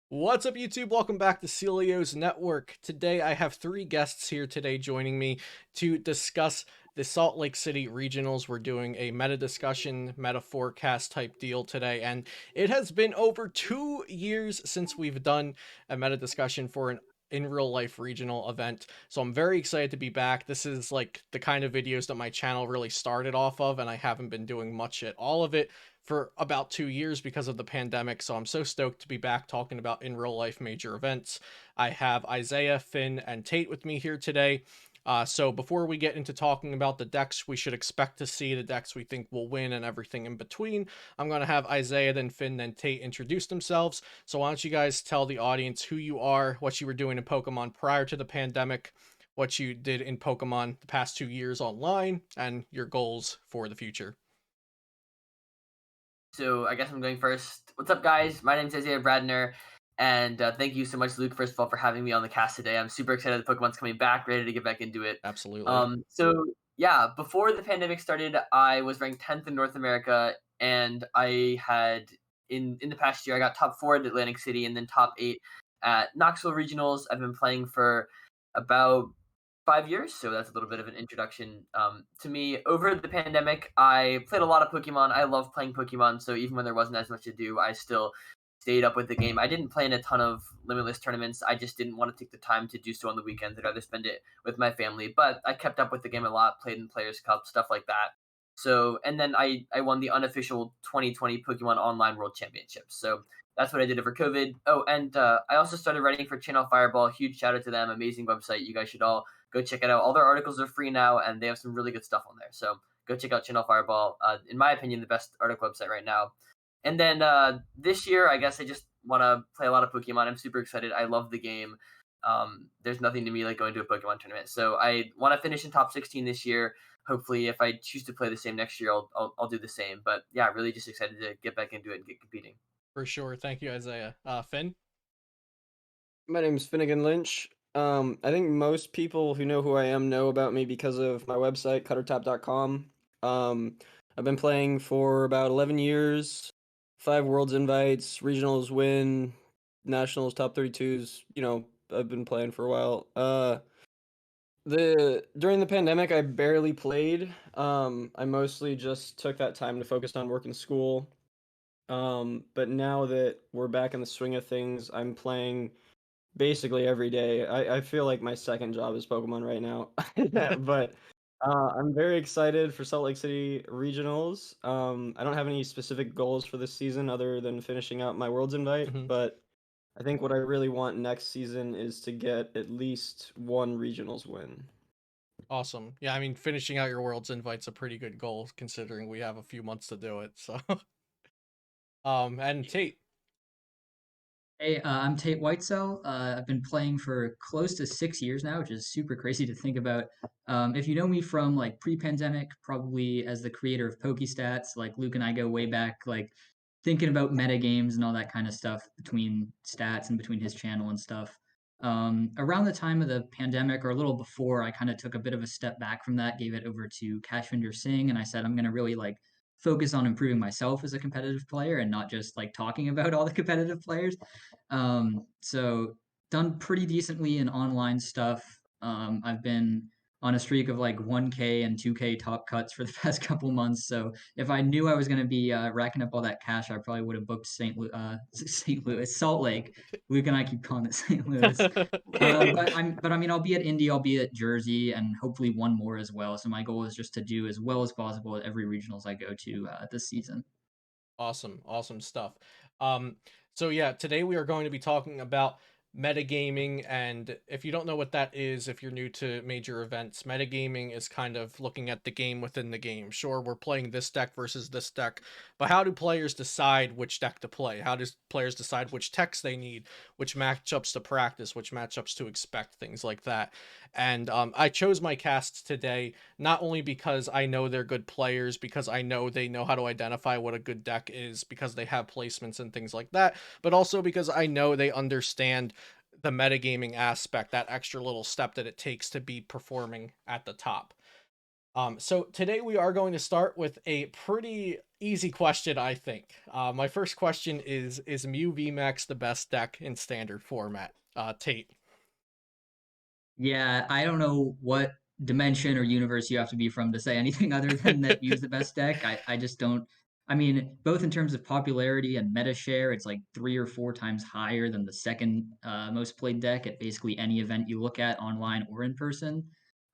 What's up, YouTube? Welcome back to Celio's Network. Today, I have three guests here today joining me to discuss the Salt Lake City regionals. We're doing a meta discussion, meta forecast type deal today, and it has been over 2 years since we've done a meta discussion for an in real life regional event. So I'm very excited to be back. This is like the kind of videos that my channel really started off of, and I haven't been doing much at all of it for about 2 years because of the pandemic. So I'm so stoked to be back talking about in real life major events. I have Isaiah, Finn, and Tate with me here today. So before we get into talking about the decks we should expect to see, the decks we think will win, and everything in between, I'm going to have Isaiah, then Finn, then Tate introduce themselves. So why don't you guys tell the audience who you are, what you were doing in Pokemon prior to the pandemic, what you did in Pokemon the past 2 years online, and your goals for the future. So I guess I'm going first. What's up, guys? My name is Isaiah Bradner, and thank you so much, Luke, first of all, for having me on the cast today. I'm super excited that Pokemon's coming back, ready to get back into it. Absolutely. So before the pandemic started, I was ranked 10th in North America, and I had in the past year I got top 4 at Atlantic City, and then top 8 at Knoxville Regionals. I've been playing for about 5 years, so that's a little bit of an introduction to me. Over the pandemic, I played a lot of Pokemon. I love playing Pokemon, so even when there wasn't as much to do, I still stayed up with the game. I didn't play in a ton of limitless tournaments. I just didn't want to take the time to do so on the weekends. I'd rather spend it with my family. But I kept up with the game a lot, played in Players Cup, stuff like that. So, and then I won the unofficial 2020 Pokemon Online World Championships. So that's what I did over COVID. Oh, and I also started writing for Channel Fireball. Huge shout out to them. Amazing website. You guys should all go check it out. All their articles are free now, and they have some really good stuff on there. So go check out Channel Fireball. In my opinion, the best article website right now. And then this year, I guess I just want to play a lot of Pokemon. I'm super excited. I love the game. There's nothing to me like going to a Pokemon tournament. So I want to finish in top 16 this year. Hopefully, if I choose to play the same next year, I'll do the same. But yeah, really just excited to get back into it and get competing. For sure. Thank you, Isaiah. Finn? My name's Finnegan Lynch. I think most people who know who I am know about me because of my website, cuttertop.com. I've been playing for about 11 years, 5 Worlds invites, regionals win, nationals, top 32s. I've been playing for a while. During the pandemic, I barely played. I mostly just took that time to focus on work and school. But now that we're back in the swing of things, I'm playing basically every day. I feel like my second job is Pokemon right now. But I'm very excited for Salt Lake City regionals. I don't have any specific goals for this season other than finishing out my Worlds invite, Mhm. but I think what I really want next season is to get at least one regionals win. Awesome. Yeah, I mean, finishing out your World's Invite's a pretty good goal considering we have a few months to do it. So, and Tate. Hey, I'm Tate Whitesell. I've been playing for close to 6 years now, which is super crazy to think about. If you know me from like pre-pandemic, probably as the creator of PokeStats, like Luke and I go way back, like thinking about meta games and all that kind of stuff between stats and between his channel and stuff. Around the time of the pandemic or a little before, I kind of took a bit of a step back from that, gave it over to Kashvinder Singh, and I said I'm going to really like focus on improving myself as a competitive player and not just like talking about all the competitive players. So done pretty decently in online stuff. I've been on a streak of like 1K and 2K top cuts for the past couple months. So if I knew I was going to be racking up all that cash, I probably would have booked St. Louis, Salt Lake. Luke and I keep calling it St. Louis. But I mean, I'll be at Indy, I'll be at Jersey, and hopefully one more as well. So my goal is just to do as well as possible at every regionals I go to this season. Awesome, awesome stuff. Um, so yeah, today we are going to be talking about metagaming, and if you don't know what that is, if you're new to major events, metagaming is kind of looking at the game within the game. Sure, we're playing this deck versus this deck, but how do players decide which deck to play? How does players decide which techs they need, which matchups to practice, which matchups to expect, things like that. And I chose my casts today not only because I know they're good players, because I know they know how to identify what a good deck is, because they have placements and things like that, but also because I know they understand the metagaming aspect, that extra little step that it takes to be performing at the top. So today we are going to start with a pretty easy question, I think. My first question is Mew VMAX the best deck in standard format? Tate. Yeah, I don't know what dimension or universe you have to be from to say anything other than that Mew's the best deck. I just don't. I mean, both in terms of popularity and meta share, it's like 3 or 4 times higher than the second most played deck at basically any event you look at online or in person.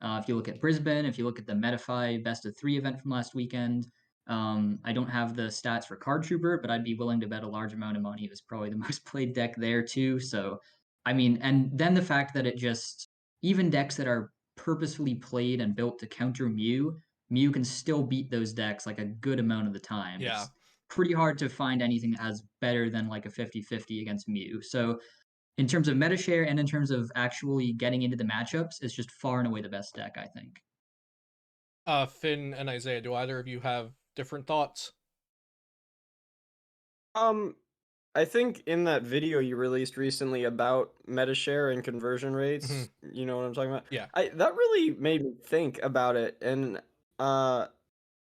If you look at Brisbane, if you look at the Metafy best of 3 event from last weekend, I don't have the stats for Card Trooper, but I'd be willing to bet a large amount of money it was probably the most played deck there too. So, I mean, and then the fact that it just even decks that are purposefully played and built to counter Mew can still beat those decks like a good amount of the time. Yeah. It's pretty hard to find anything as better than like a 50-50 against Mew. So in terms of meta share and in terms of actually getting into the matchups, it's just far and away the best deck, I think. Finn and Isaiah, do either of you have different thoughts? I think in that video you released recently about metashare and conversion rates, you know what I'm talking about? Yeah. That really made me think about it, and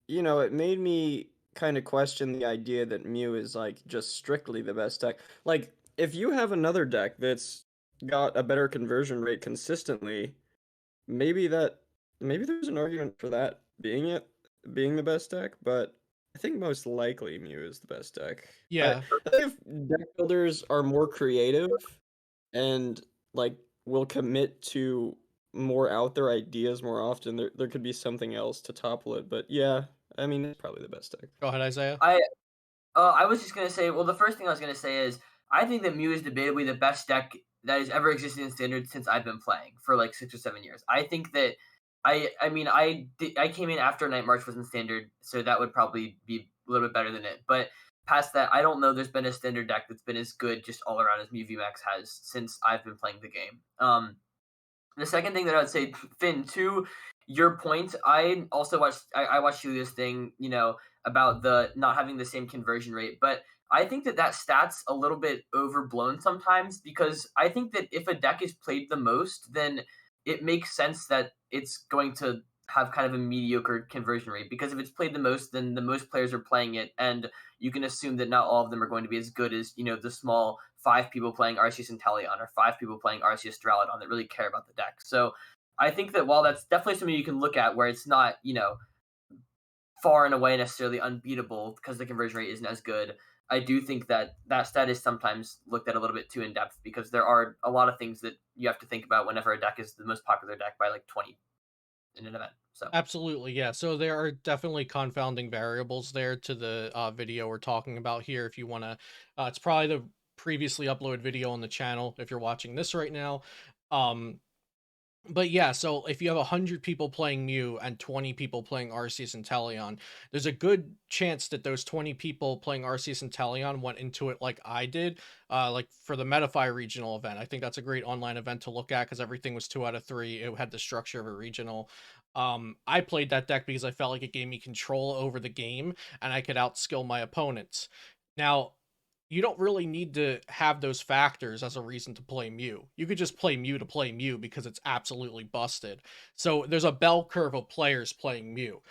it made me kind of question the idea that Mew is like just strictly the best deck. Like, if you have another deck that's got a better conversion rate consistently, maybe there's an argument for that being the best deck, but I think most likely Mew is the best deck. Yeah. I think if deck builders are more creative and like will commit to more out there ideas more often, there could be something else to topple it. But yeah, I mean, it's probably the best deck. Go ahead, Isaiah. I was just gonna say. Well, the first thing I was gonna say is I think that Mew is debatably the best deck that has ever existed in Standard since I've been playing for like 6 or 7 years. I think that I came in after Night March was in Standard, so that would probably be a little bit better than it. But past that, I don't know. There's been a Standard deck that's been as good just all around as Mew VMAX has since I've been playing the game. The second thing that I would say, Finn, to your point, I also watched Julia's thing, about the not having the same conversion rate, but I think that stat's a little bit overblown sometimes because I think that if a deck is played the most, then it makes sense that it's going to have kind of a mediocre conversion rate because if it's played the most, then the most players are playing it, and you can assume that not all of them are going to be as good as the small 5 people playing Arceus and Teleon or 5 people playing Arceus Duraludon that really care about the deck. So I think that while that's definitely something you can look at where it's not far and away necessarily unbeatable because the conversion rate isn't as good, I do think that stat is sometimes looked at a little bit too in depth because there are a lot of things that you have to think about whenever a deck is the most popular deck by like 20 in an event. So Absolutely, yeah. So there are definitely confounding variables there to the video we're talking about here. If you want to, it's probably the previously uploaded video on the channel if you're watching this right now. Um, but yeah, so if you have 100 people playing Mew and 20 people playing Arceus and Teleon, there's a good chance that those 20 people playing Arceus and Teleon went into it like I did, like for the Metafy regional event. I think that's a great online event to look at because everything was 2 out of 3. It had the structure of a regional. I played that deck because I felt like it gave me control over the game and I could outskill my opponents. Now, you don't really need to have those factors as a reason to play Mew. You could just play Mew to play Mew because it's absolutely busted. So there's a bell curve of players playing Mew.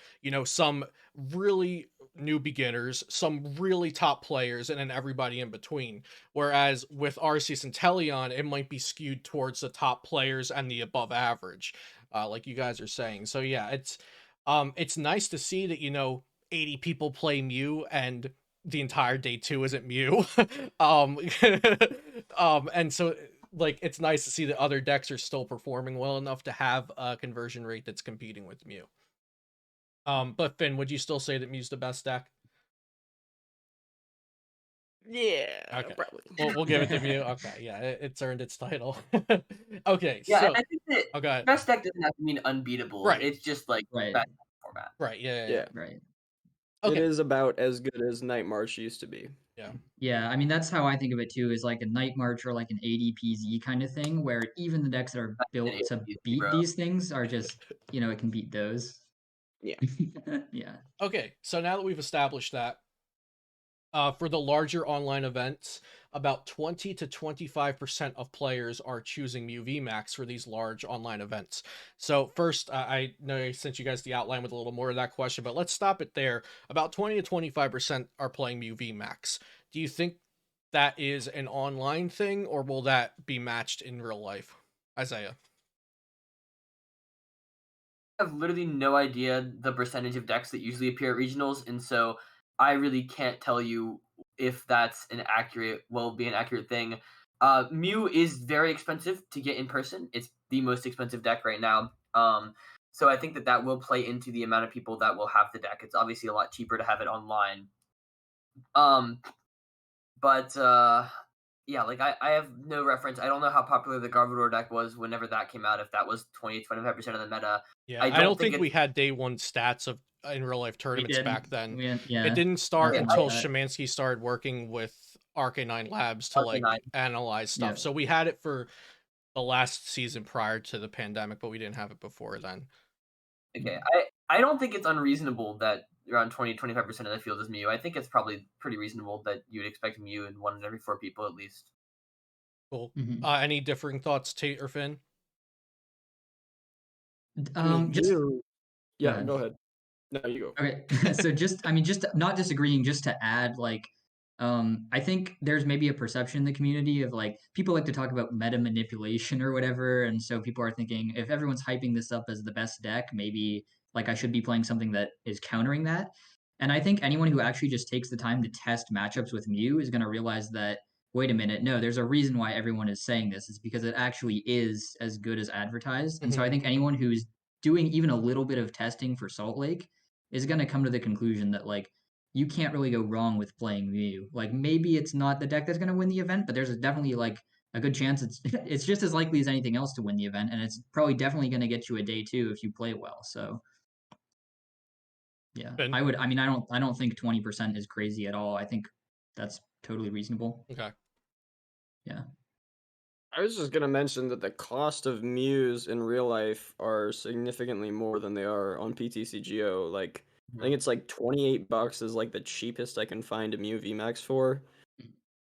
Some really new beginners, some really top players, and then everybody in between. Whereas with Arceus and Teleon, it might be skewed towards the top players and the above average, like you guys are saying. So yeah, it's nice to see that 80 people play Mew and the entire day 2 isn't Mew. um and so like it's nice to see that other decks are still performing well enough to have a conversion rate that's competing with Mew. But Finn, would you still say that Mew's the best deck? Yeah, Okay. probably. We'll give it to Mew. Okay, yeah, it's earned its title. Okay, yeah, so and I think that okay, best deck doesn't have to mean unbeatable. right, It's just like Right, best format. right, yeah, Yeah, right. it Okay, is about as good as Night March used to be. yeah, Yeah, I mean that's how I think of it too, is like a Night March or like an ADPZ kind of thing, where even the decks that are built to Easy, beat bro. these things are just, it can beat those. Yeah. Yeah. okay. So now that we've established that, For the larger online events, about 20 to 25% of players are choosing Mew VMAX for these large online events. So first, I know I sent you guys the outline with a little more of that question, but let's stop it there. About 20 to 25% are playing Mew VMAX. Do you think that is an online thing, or will that be matched in real life? Isaiah. I have literally no idea the percentage of decks that usually appear at regionals, and so I really can't tell you if that's be an accurate thing. Mew is very expensive to get in person. It's the most expensive deck right now. So I think that that will play into the amount of people that will have the deck. It's obviously a lot cheaper to have it online. Um, but yeah, like I have no reference. I don't know how popular the Garbodor deck was whenever that came out. If that was 20-25% of the meta, Yeah, I I don't don't think think it's we had day one stats of in real life We tournaments didn't. back then. It Yeah, didn't start nothing like until that. Shemansky started working with Arcanine Labs to like Arcanine. analyze Yeah. stuff. So we had it for the last season prior to the pandemic, but we didn't have it before then. Okay, I don't think it's unreasonable that around 20-25% of the field is Mew. I think it's probably pretty reasonable that you'd expect Mew in 1 in every 4 people at least. Cool. Mhm. Any differing thoughts, Tate or Finn? I mean, Just go yeah, ahead. go ahead. No, you go. Okay. So just not disagreeing, just to add, like, I think there's maybe a perception in the community of like people like to talk about meta manipulation or whatever, and so people are thinking if everyone's hyping this up as the best deck, maybe like I should be playing something that is countering that. And I think anyone who actually just takes the time to test matchups with Mew is going to realize that wait a minute, no, there's a reason why everyone is saying this. It's because it actually is as good as advertised. And so I Mhm. think anyone who's doing even a little bit of testing for Salt Lake is going to come to the conclusion that like you can't really go wrong with playing Mew. Like maybe it's not the deck that's going to win the event, but there's definitely like a good chance it's it's just as likely as anything else to win the event, and it's probably definitely going to get you a day two if you play well. So yeah, Finn? I mean, I don't think 20% is crazy at all. I think that's totally reasonable. Okay. Yeah. I was just gonna mention that the cost of Mews in real life are significantly more than they are on PTCGO. Like, I think it's like $28 is like the cheapest I can find a Mew VMAX for.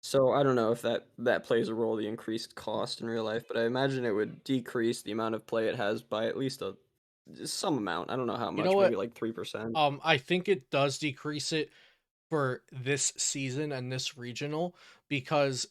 So I don't know if that plays a role, the increased cost in real life, but I imagine it would decrease the amount of play it has by at least some amount. I don't know how You know much, maybe what? like 3%. I think it does decrease it for this season and this regional, because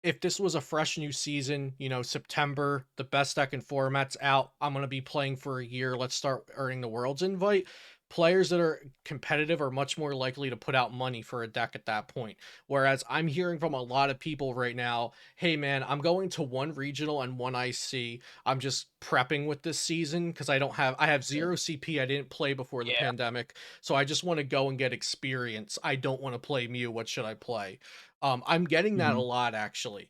if this was a fresh new season, September, the best deck and formats out, I'm going to be playing for a year, let's start earning the world's invite. Players that are competitive are much more likely to put out money for a deck at that point. Whereas I'm hearing from a lot of people right now, hey man, I'm going to one regional and one IC. I'm just prepping with this season because I have zero CP. I didn't play before the Yeah. pandemic. So I just want to go and get experience. I don't want to play Mew. What should I play? I'm getting that a Mhm. lot actually.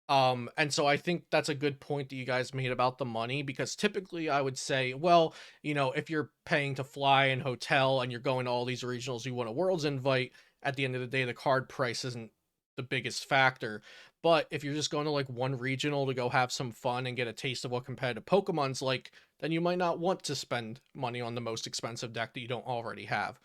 And so I think that's a good point that you guys made about the money, because typically I would say, well, if you're paying to fly and hotel and you're going to all these regionals, you want a world's invite, at the end of the day, the card price isn't the biggest factor. But if you're just going to like one regional to go have some fun and get a taste of what competitive Pokemon's like, then you might not want to spend money on the most expensive deck that you don't already have.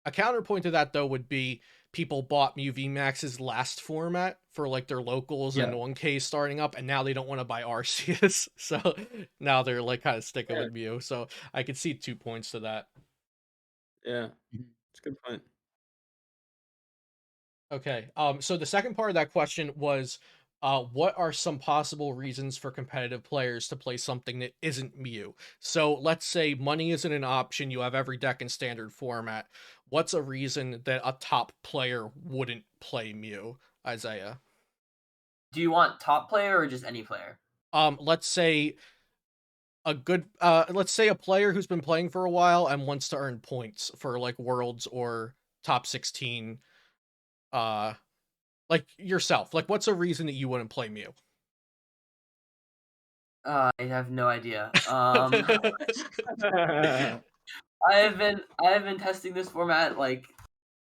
A counterpoint to that, though, would be people bought Mew VMAX's last format for like their locals and Yeah. 1K starting up, and now they don't want to buy Arceus. So now they're like kind of sticking Yeah, with Mew. So I could see 2 points to that. yeah, Mhm. it's a good point. Okay. So the second part of that question was, what are some possible reasons for competitive players to play something that isn't Mew? So let's say money isn't an option. You have every deck in standard format. What's a reason that a top player wouldn't play Mew, Isaiah? Do you want top player or just any player? Let's say let's say a player who's been playing for a while and wants to earn points for like worlds or top 16, uh like yourself. Like what's a reason that you wouldn't play Mew? I have no idea. I have been testing this format like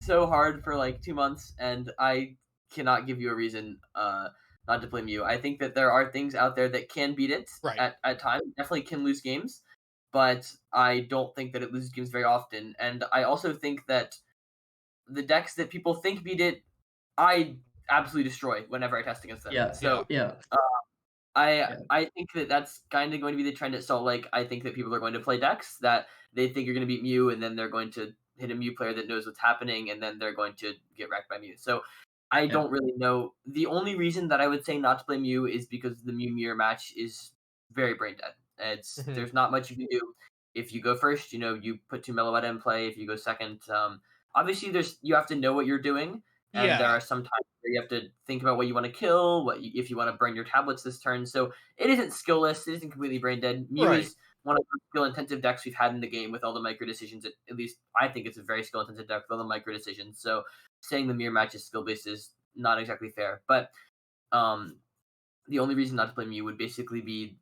so hard for like 2 months, and I cannot give you a reason not to play Mew. I think that there are things out there that can beat it Right. at times. Definitely can lose games, but I don't think that it loses games very often. And I also think that the decks that people think beat it I absolutely destroy whenever I test against them. Yeah, So yeah, I yeah, I think that that's kind of going to be the trend at Salt Lake. I think that people are going to play decks that they think are going to beat Mew, and then they're going to hit a Mew player that knows what's happening, and then they're going to get wrecked by Mew. So I yeah, don't really know. The only reason that I would say not to play Mew is because the Mew mirror match is very brain dead. Mhm. There's not much you can do. If you go first, you put two Meloetta in play. If you go second, obviously you have to know what you're doing, and there Yeah. are some times where you have to think about what you want to kill, if you want to burn your tablets this turn. So it isn't skillless. It isn't completely brain dead. Mew Right. is one of the skill intensive decks we've had in the game with all the micro decisions. At least I think it's a very skill intensive deck with all the micro decisions. So saying the mirror match is skill based is not exactly fair. But um, the only reason not to play Mew would basically be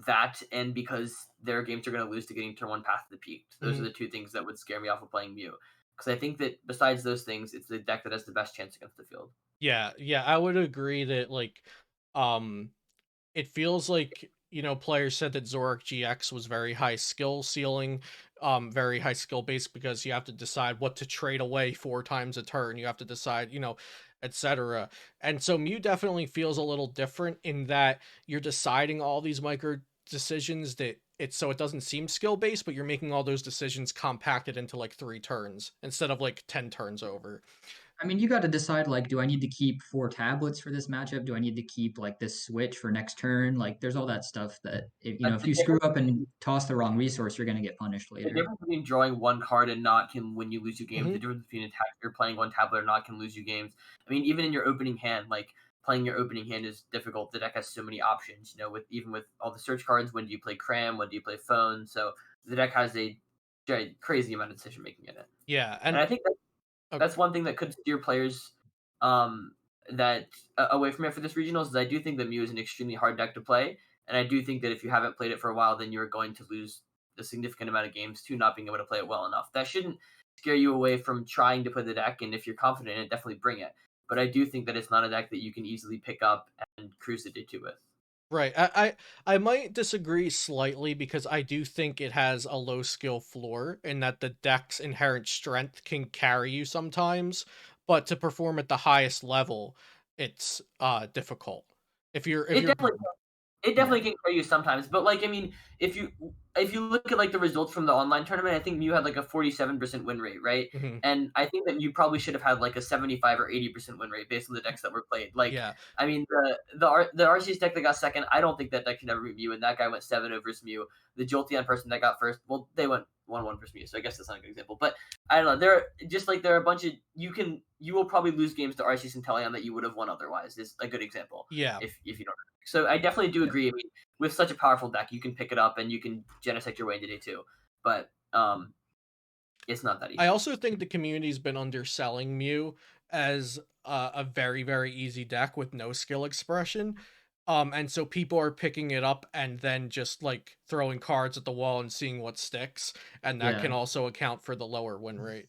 that, and because their games are going to lose to getting turn one Path to the Peak. Those are Mhm. the two things that would scare me off of playing Mew. Because I think that besides those things, it's the deck that has the best chance against the field. Yeah, yeah, I would agree that like um it feels like, players said that Zorak GX was very high skill ceiling, very high skill base because you have to decide what to trade away 4 times a turn. You have to decide, etc. And so Mew definitely feels a little different in that you're deciding all these micro decisions that it doesn't seem skill based, but you're making all those decisions compacted into like 3 turns instead of like 10 turns over. I mean, you got to decide like, do I need to keep 4 tablets for this matchup? Do I need to keep like this switch for next turn? Like, there's all that stuff that But if the you screw difference, up and toss the wrong resource, you're gonna get punished the later. difference between drawing one card and not can win you lose you games. Hmm. The difference between you're playing one tablet or not can lose you games. I mean, even in your opening hand, like playing your opening hand is difficult. The deck has so many options. With all the search cards, when do you play Cram? When do you play Phone? So the deck has a crazy amount of decision making in it. Yeah, And and I think uh, that's one thing that could steer players um, that away from it for this regionals. Is I do think that Mew is an extremely hard deck to play, and I do think that if you haven't played it for a while, then you're going to lose a significant amount of games to not being able to play it well enough. That shouldn't scare you away from trying to play the deck, and if you're confident in it, definitely bring it. But I do think that it's not a deck that you can easily pick up and cruise the day two with. right. I might disagree slightly because I do think it has a low skill floor and that the deck's inherent strength can carry you sometimes, but to perform at the highest level, it's difficult. If It you're definitely It Yeah, definitely can carry you sometimes, but like I mean, if you look at like the results from the online tournament, I think Mew had like a 47% win rate, right? Mhm. And I think that you probably should have had like a 75 or 80% win rate based on the decks that were played. Like, Yeah. I mean, the RCS deck that got second, I don't think that deck can ever beat Mew, and that guy went 7-0 versus Mew. The Jolteon person that got first, well, they went 1-1 versus Mew, so I guess that's not a good example. But I don't know. There are a bunch of you will probably lose games to RCS and Teleon that you would have won otherwise. Is a good example Yeah. if you don't. So I definitely do yeah, agree. I mean, with such a powerful deck, you can pick it up and you can genesect your way into day two. But it's not that I easy. also think the community's been underselling Mew as a very, very easy deck with no skill expression. And so people are picking it up and then just like throwing cards at the wall and seeing what sticks, and that can yeah. also account for the lower win rate.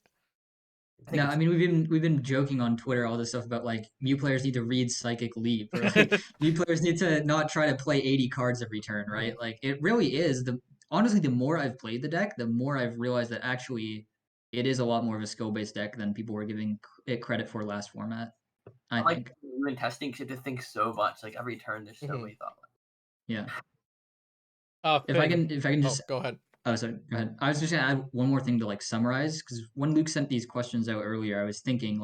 I No, think I it's mean we've been joking on Twitter all this stuff about like Mew players need to read Psychic Leap or like Mew players need to not try to play 80 cards every turn, right? Mhm. Like it really is the honestly the more I've played the deck, the more I've realized that actually it is a lot more of a skill based deck than people were giving it credit for last format. I I like think. even testing because you have to think so much. Like every turn, there's so Mhm. many thought. Yeah. If I Finn. can if I can Oh, just go ahead. Oh, sorry. Go ahead. I was just gonna add one more thing to like summarize because when Luke sent these questions out earlier, I was thinking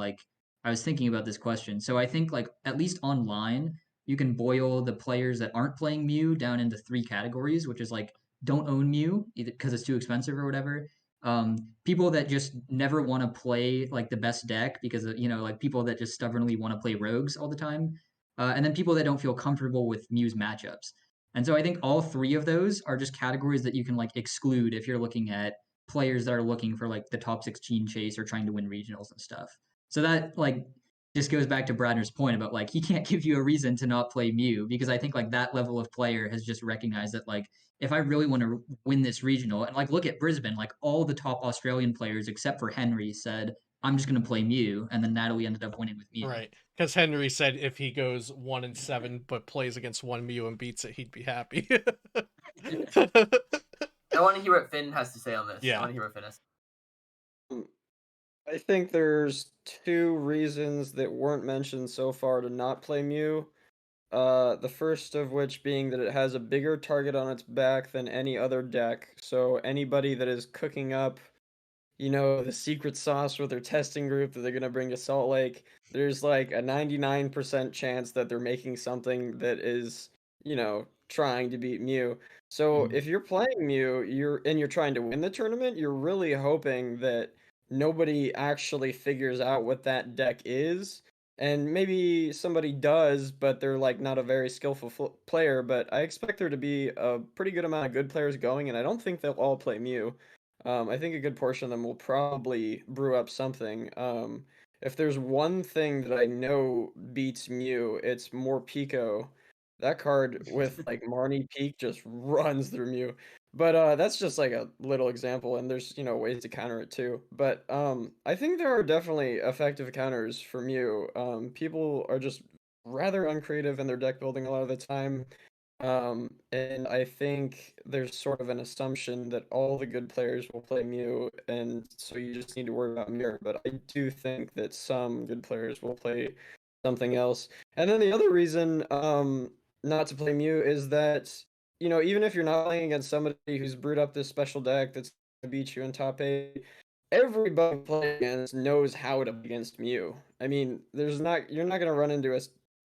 about this question. So I think like at least online, you can boil the players that aren't playing Mew down into 3 categories, which is like don't own Mew either because it's too expensive or whatever. People that just never want to play like the best deck because like people that just stubbornly want to play rogues all the time, and then people that don't feel comfortable with Mew's matchups. And so I think all 3 of those are just categories that you can like exclude if you're looking at players that are looking for like the top 16 chase or trying to win regionals and stuff. So that like just goes back to Bradner's point about like he can't give you a reason to not play Mew because I think like that level of player has just recognized that like if I really want to win this regional and like look at Brisbane, like all the top Australian players except for Henry said I'm just going to play Mew, and then Natalie ended up winning with Mew. Right. Because Henry said if he goes 1-7 but plays against one Mew and beats it, he'd be happy. I want to hear what Finn has to say on this. I Yeah. want to hear what Finn has. I think there's two reasons that weren't mentioned so far to not play Mew. The first of which being that it has a bigger target on its back than any other deck. So anybody that is cooking up, the secret sauce with their testing group that they're gonna bring to Salt Lake, there's like a 99% chance that they're making something that is, trying to beat Mew. So Mhm. if you're playing Mew, you're trying to win the tournament, you're really hoping that nobody actually figures out what that deck is. And maybe somebody does, but they're like not a very skillful player. But I expect there to be a pretty good amount of good players going, and I don't think they'll all play Mew. I think a good portion of them will probably brew up something. If there's one thing that I know beats Mew, it's more Pico. That card with like Marnie Peak just runs through Mew. But that's just like a little example, and there's ways to counter it too. But I think there are definitely effective counters for Mew. People are just rather uncreative in their deck building a lot of the time. And I think there's sort of an assumption that all the good players will play Mew, and so you just need to worry about Mirror. But I do think that some good players will play something else. And then the other reason, not to play Mew is that, even if you're not playing against somebody who's brewed up this special deck that's gonna beat you in top 8, everybody playing against knows how to play against Mew. I mean, you're not gonna run into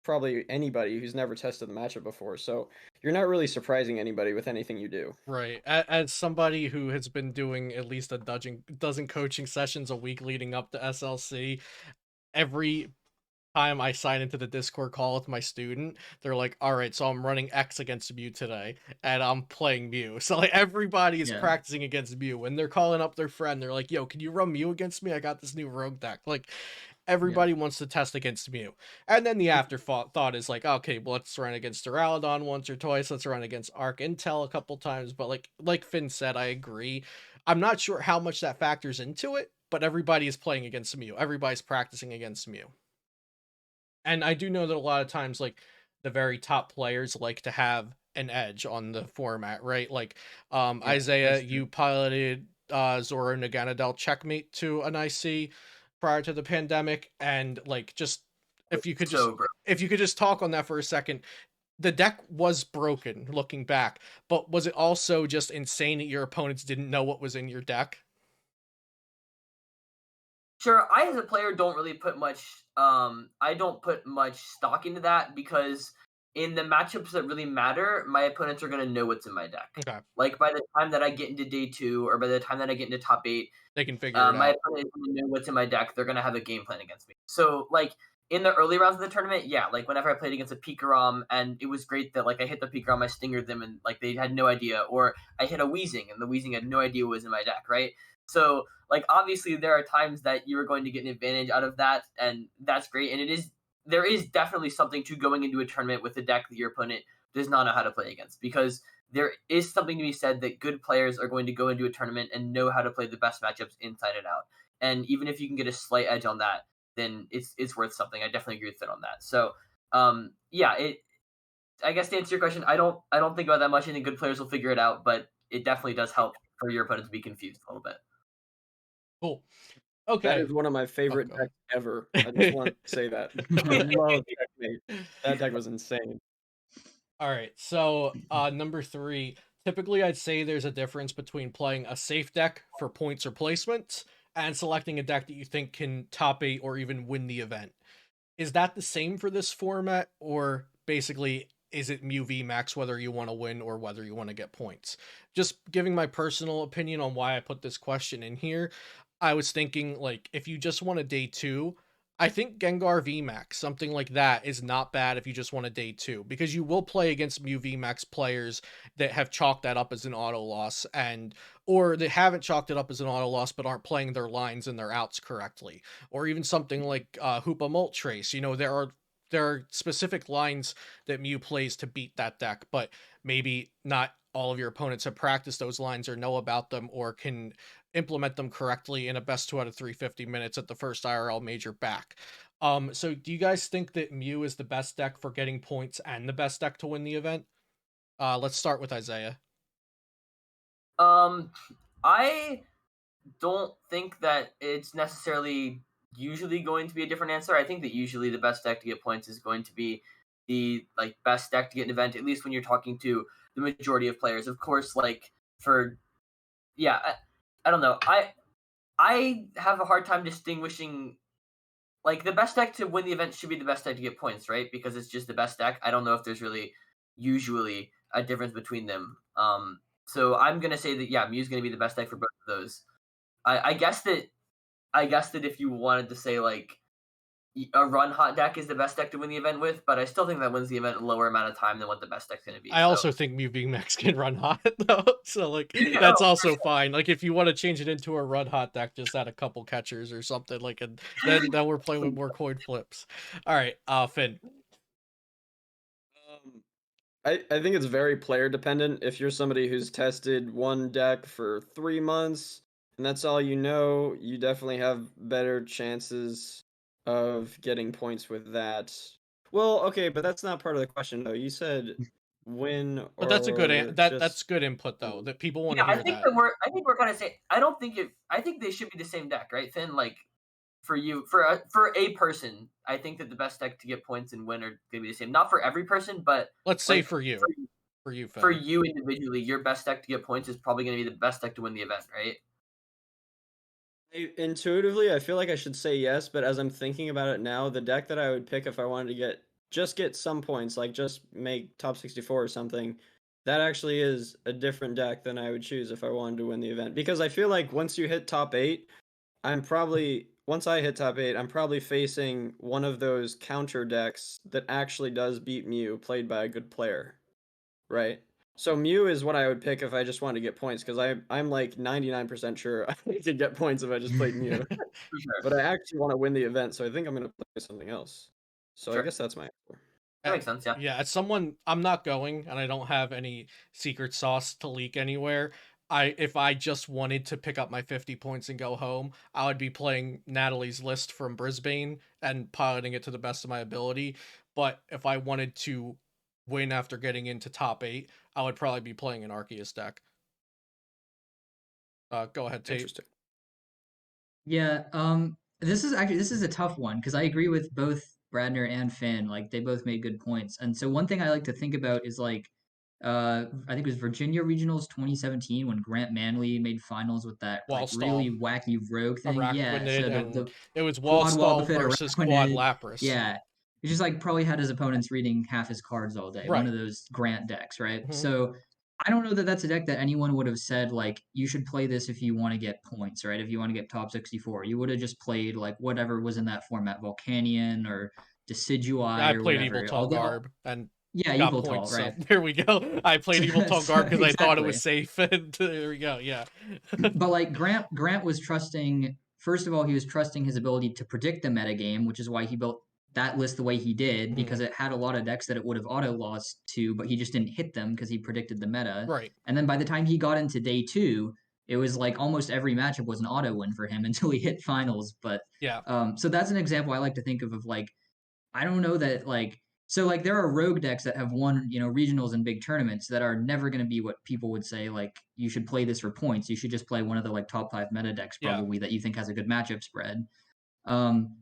probably anybody who's never tested the matchup before. So you're not really surprising anybody with anything you do. Right. As somebody who has been doing at least a dozen coaching sessions a week leading up to SLC, every time I sign into the Discord call with my student, they're like, "All right, so I'm running X against Mew today, and I'm playing Mew." So like everybody is Yeah. practicing against Mew, and they're calling up their friend. They're like, "Yo, can you run Mew against me? I got this new rogue deck." Like Yeah. everybody wants to test against Mew, and then the afterthought is like, "Okay, well, let's run against Duraludon once or twice. Let's run against Arc Intel a couple times." But like Finn said, I agree. I'm not sure how much that factors into it, but everybody is playing against Mew. Everybody's practicing against Mew. And I do know that a lot of times, like, the very top players like to have an edge on the format, right? Like, Yeah, Isaiah, that's true. you piloted Zoro Naganadel checkmate to an IC prior to the pandemic, and like, just if you could just So, bro. if you could just talk on that for a second. The deck was broken looking back, but was it also just insane that your opponents didn't know what was in your deck? Sure, I as a player don't really put much I don't put much stock into that because in the matchups that really matter, my opponents are gonna know what's in my deck. Okay, Like by the time that I get into day 2 or by the time that I get into top 8, they can figure it my out. opponent is gonna know what's in my deck. They're gonna have a game plan against me. So like in the early rounds of the tournament, yeah, like whenever I played against a Pikarom and it was great that like I hit the Pikarom, I stingered them and like they had no idea, or I hit a Weezing and the Weezing had no idea what was in my deck, right? So like obviously there are times that you are going to get an advantage out of that, and that's great. And there is definitely something to going into a tournament with a deck that your opponent does not know how to play against, because there is something to be said that good players are going to go into a tournament and know how to play the best matchups inside and out. And even if you can get a slight edge on that, then it's worth something. I definitely agree with Finn on that. So yeah, it I guess to answer your question, I don't think about that much. I think good players will figure it out, but it definitely does help for your opponent to be confused a little bit. Cool. That Okay. is one of my Oh, favorite go decks ever. I just want to say that. I love Checkmate. That deck was insane. All right, so number 3. Typically, I'd say there's a difference between playing a safe deck for points or placements and selecting a deck that you think can top 8 or even win the event. Is that the same for this format, or basically is it Mu Vmax whether you want to win or whether you want to get points? Just giving my personal opinion on why I put this question in here. I was thinking, like, if you just want a day 2, I think Gengar VMAX, something like that, is not bad if you just want a day 2, because you will play against Mew VMAX players that have chalked that up as an auto loss, and or that haven't chalked it up as an auto loss but aren't playing their lines and their outs correctly. Or even something like Hoopa Moltres. There are specific lines that Mew plays to beat that deck, but maybe not all of your opponents have practiced those lines or know about them or can implement them correctly in a best 2 out of 350 minutes at the first IRL major back. So do you guys think that Mew is the best deck for getting points and the best deck to win the event? Let's start with Isaiah. Um, I don't think that it's necessarily usually going to be a different answer. I think that usually the best deck to get points is going to be the like best deck to get an event, at least when you're talking to the majority of players. Of course, like for yeah, I don't know. I have a hard time distinguishing like the best deck to win the event should be the best deck to get points, right? Because it's just the best deck. I don't know if there's really usually a difference between them. So I'm gonna say that yeah, Mew's gonna be the best deck for both of those. I guess that if you wanted to say like a run hot deck is the best deck to win the event with, but I still think that wins the event in a lower amount of time than what the best deck's going to be. I also think Mew Vmax can run hot though, so like Yeah, that's for also sure. fine. Like if you want to change it into a run hot deck, just add a couple catchers or something like, and then we're playing with more coin flips. All right, Finn. I think it's very player dependent. If you're somebody who's tested one deck for 3 months and that's all you know, you definitely have better chances of getting points with that. Well, okay, but that's not part of the question though. You said win But that's a good or that's just good input though. That people want Yeah, to hear that. I think we're kind of saying I don't think it. I think they should be the same deck, right? Finn, like for you for a person, I think that the best deck to get points and win are gonna be the same. Not for every person, but Let's say like for you, Finn. for you individually, your best deck to get points is probably gonna be the best deck to win the event, right? Intuitively, I feel like I should say yes, but as I'm thinking about it now, the deck that I would pick if I wanted to get some points, like just make top 64 or something, that actually is a different deck than I would choose if I wanted to win the event. Because I feel like once you hit top 8, once I hit top 8, I'm probably facing one of those counter decks that actually does beat Mew played by a good player, right? So Mew is what I would pick if I just wanted to get points, because I'm like 99% sure I could get points if I just played Mew. For sure. But I actually want to win the event, so I think I'm going to play something else. So I Sure. guess that's my answer. That makes sense, yeah. Yeah, as someone, I'm not going, and I don't have any secret sauce to leak anywhere. If I just wanted to pick up my 50 points and go home, I would be playing Natalie's list from Brisbane and piloting it to the best of my ability. But if I wanted to win after getting into top 8, I would probably be playing an Arceus deck. Go ahead, Tate. Interesting. Yeah, this is a tough one because I agree with both Bradner and Finn. Like they both made good points. And so one thing I like to think about is like I think it was Virginia Regionals 2017 when Grant Manley made finals with that like Wallstall, really wacky rogue thing. Yeah, so Araquanid, the and it was quad Wallstall Wobbuffet, versus Quad Araquanid. Lapras. Yeah. He just like probably had his opponents reading half his cards all day. One Right. of those Grant decks, right? Mhm. So I don't know that that's a deck that anyone would have said like you should play this if you want to get points, right? If you want to get top 64, you would have just played like whatever was in that format, Volcanion or I Decidui or played Evil whatever. Tall Although, Garb and yeah, got Evil points, Tall, so right? there we go. I played Evil Tall So, Garb because I thought it was exactly. safe, and there we go. Yeah. But like Grant was trusting. First of all, he was trusting his ability to predict the metagame, which is why he built that list the way he did because Mhm. it had a lot of decks that it would have auto lost to, but he just didn't hit them because he predicted the meta. Right. And then by the time he got into day 2, it was like almost every matchup was an auto win for him until he hit finals. But Yeah. so that's an example I like to think of like I don't know that like so like there are rogue decks that have won, regionals and big tournaments that are never going to be what people would say like you should play this for points. You should just play one of the like top 5 meta decks Yeah. probably that you think has a good matchup spread. Um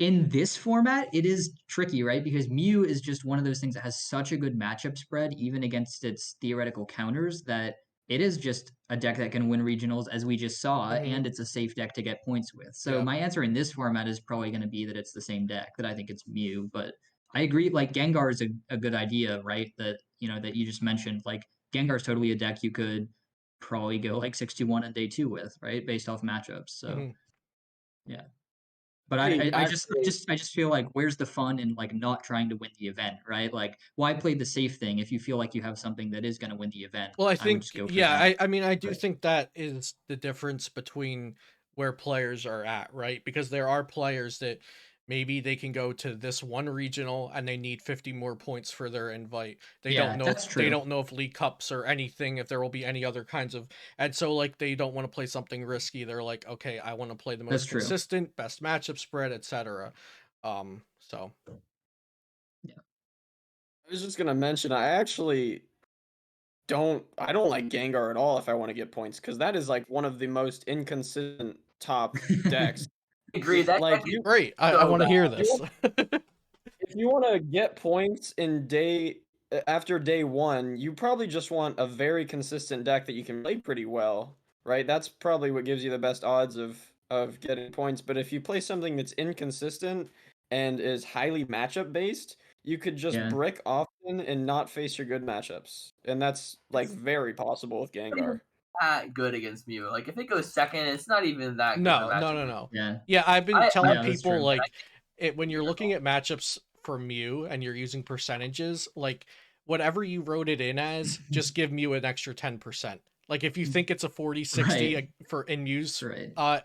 in this format, it is tricky, right? Because Mew is just one of those things that has such a good matchup spread, even against its theoretical counters, that it is just a deck that can win regionals, as we just saw, Mhm. and it's a safe deck to get points with. So Yeah. my answer in this format is probably going to be that it's the same deck, that I think it's Mew. But I agree, like Gengar is a good idea, right? That that you just mentioned. Like Gengar's totally a deck you could probably go like 61 in day 2 with, right? Based off matchups. So Mhm. yeah. But Actually, I just feel like where's the fun in like not trying to win the event, right? Like why play the safe thing if you feel like you have something that is going to win the event? Well, I I would just think, go for yeah, that. I mean, I do Right. think that is the difference between where players are at, right? Because there are players that maybe they can go to this one regional and they need 50 more points for their invite. Yeah, that's They true. don't know if League Cups or anything, if there will be any other kinds of, and so like they don't want to play something risky. They're like, okay, I want to play the That's most true. consistent, best matchup spread, etc. So Yeah. I was just going to mention, I actually don't like Gengar at all if I want to get points, because that is like one of the most inconsistent top decks. Agree. That Like deck is you, Great. I so want to bad. hear this. if you want to get points in after day one, you probably just want a very consistent deck that you can play pretty well, right? That's probably what gives you the best odds of getting points. But if you play something that's inconsistent and is highly matchup based, you could just Yeah. brick often and not face your good matchups, and that's like very possible with Not even Gengar. that good against Mew. Like if it goes second, it's not even that good of a No, matchup. no, no, no. Yeah. Yeah, I've been I telling Yeah, that's people true. like when you're looking at matchups for Mew and you're using percentages, like whatever you wrote it in as, just give Mew an extra 10%. Like if you think it's a 40-60 Right. for in Mew's Right.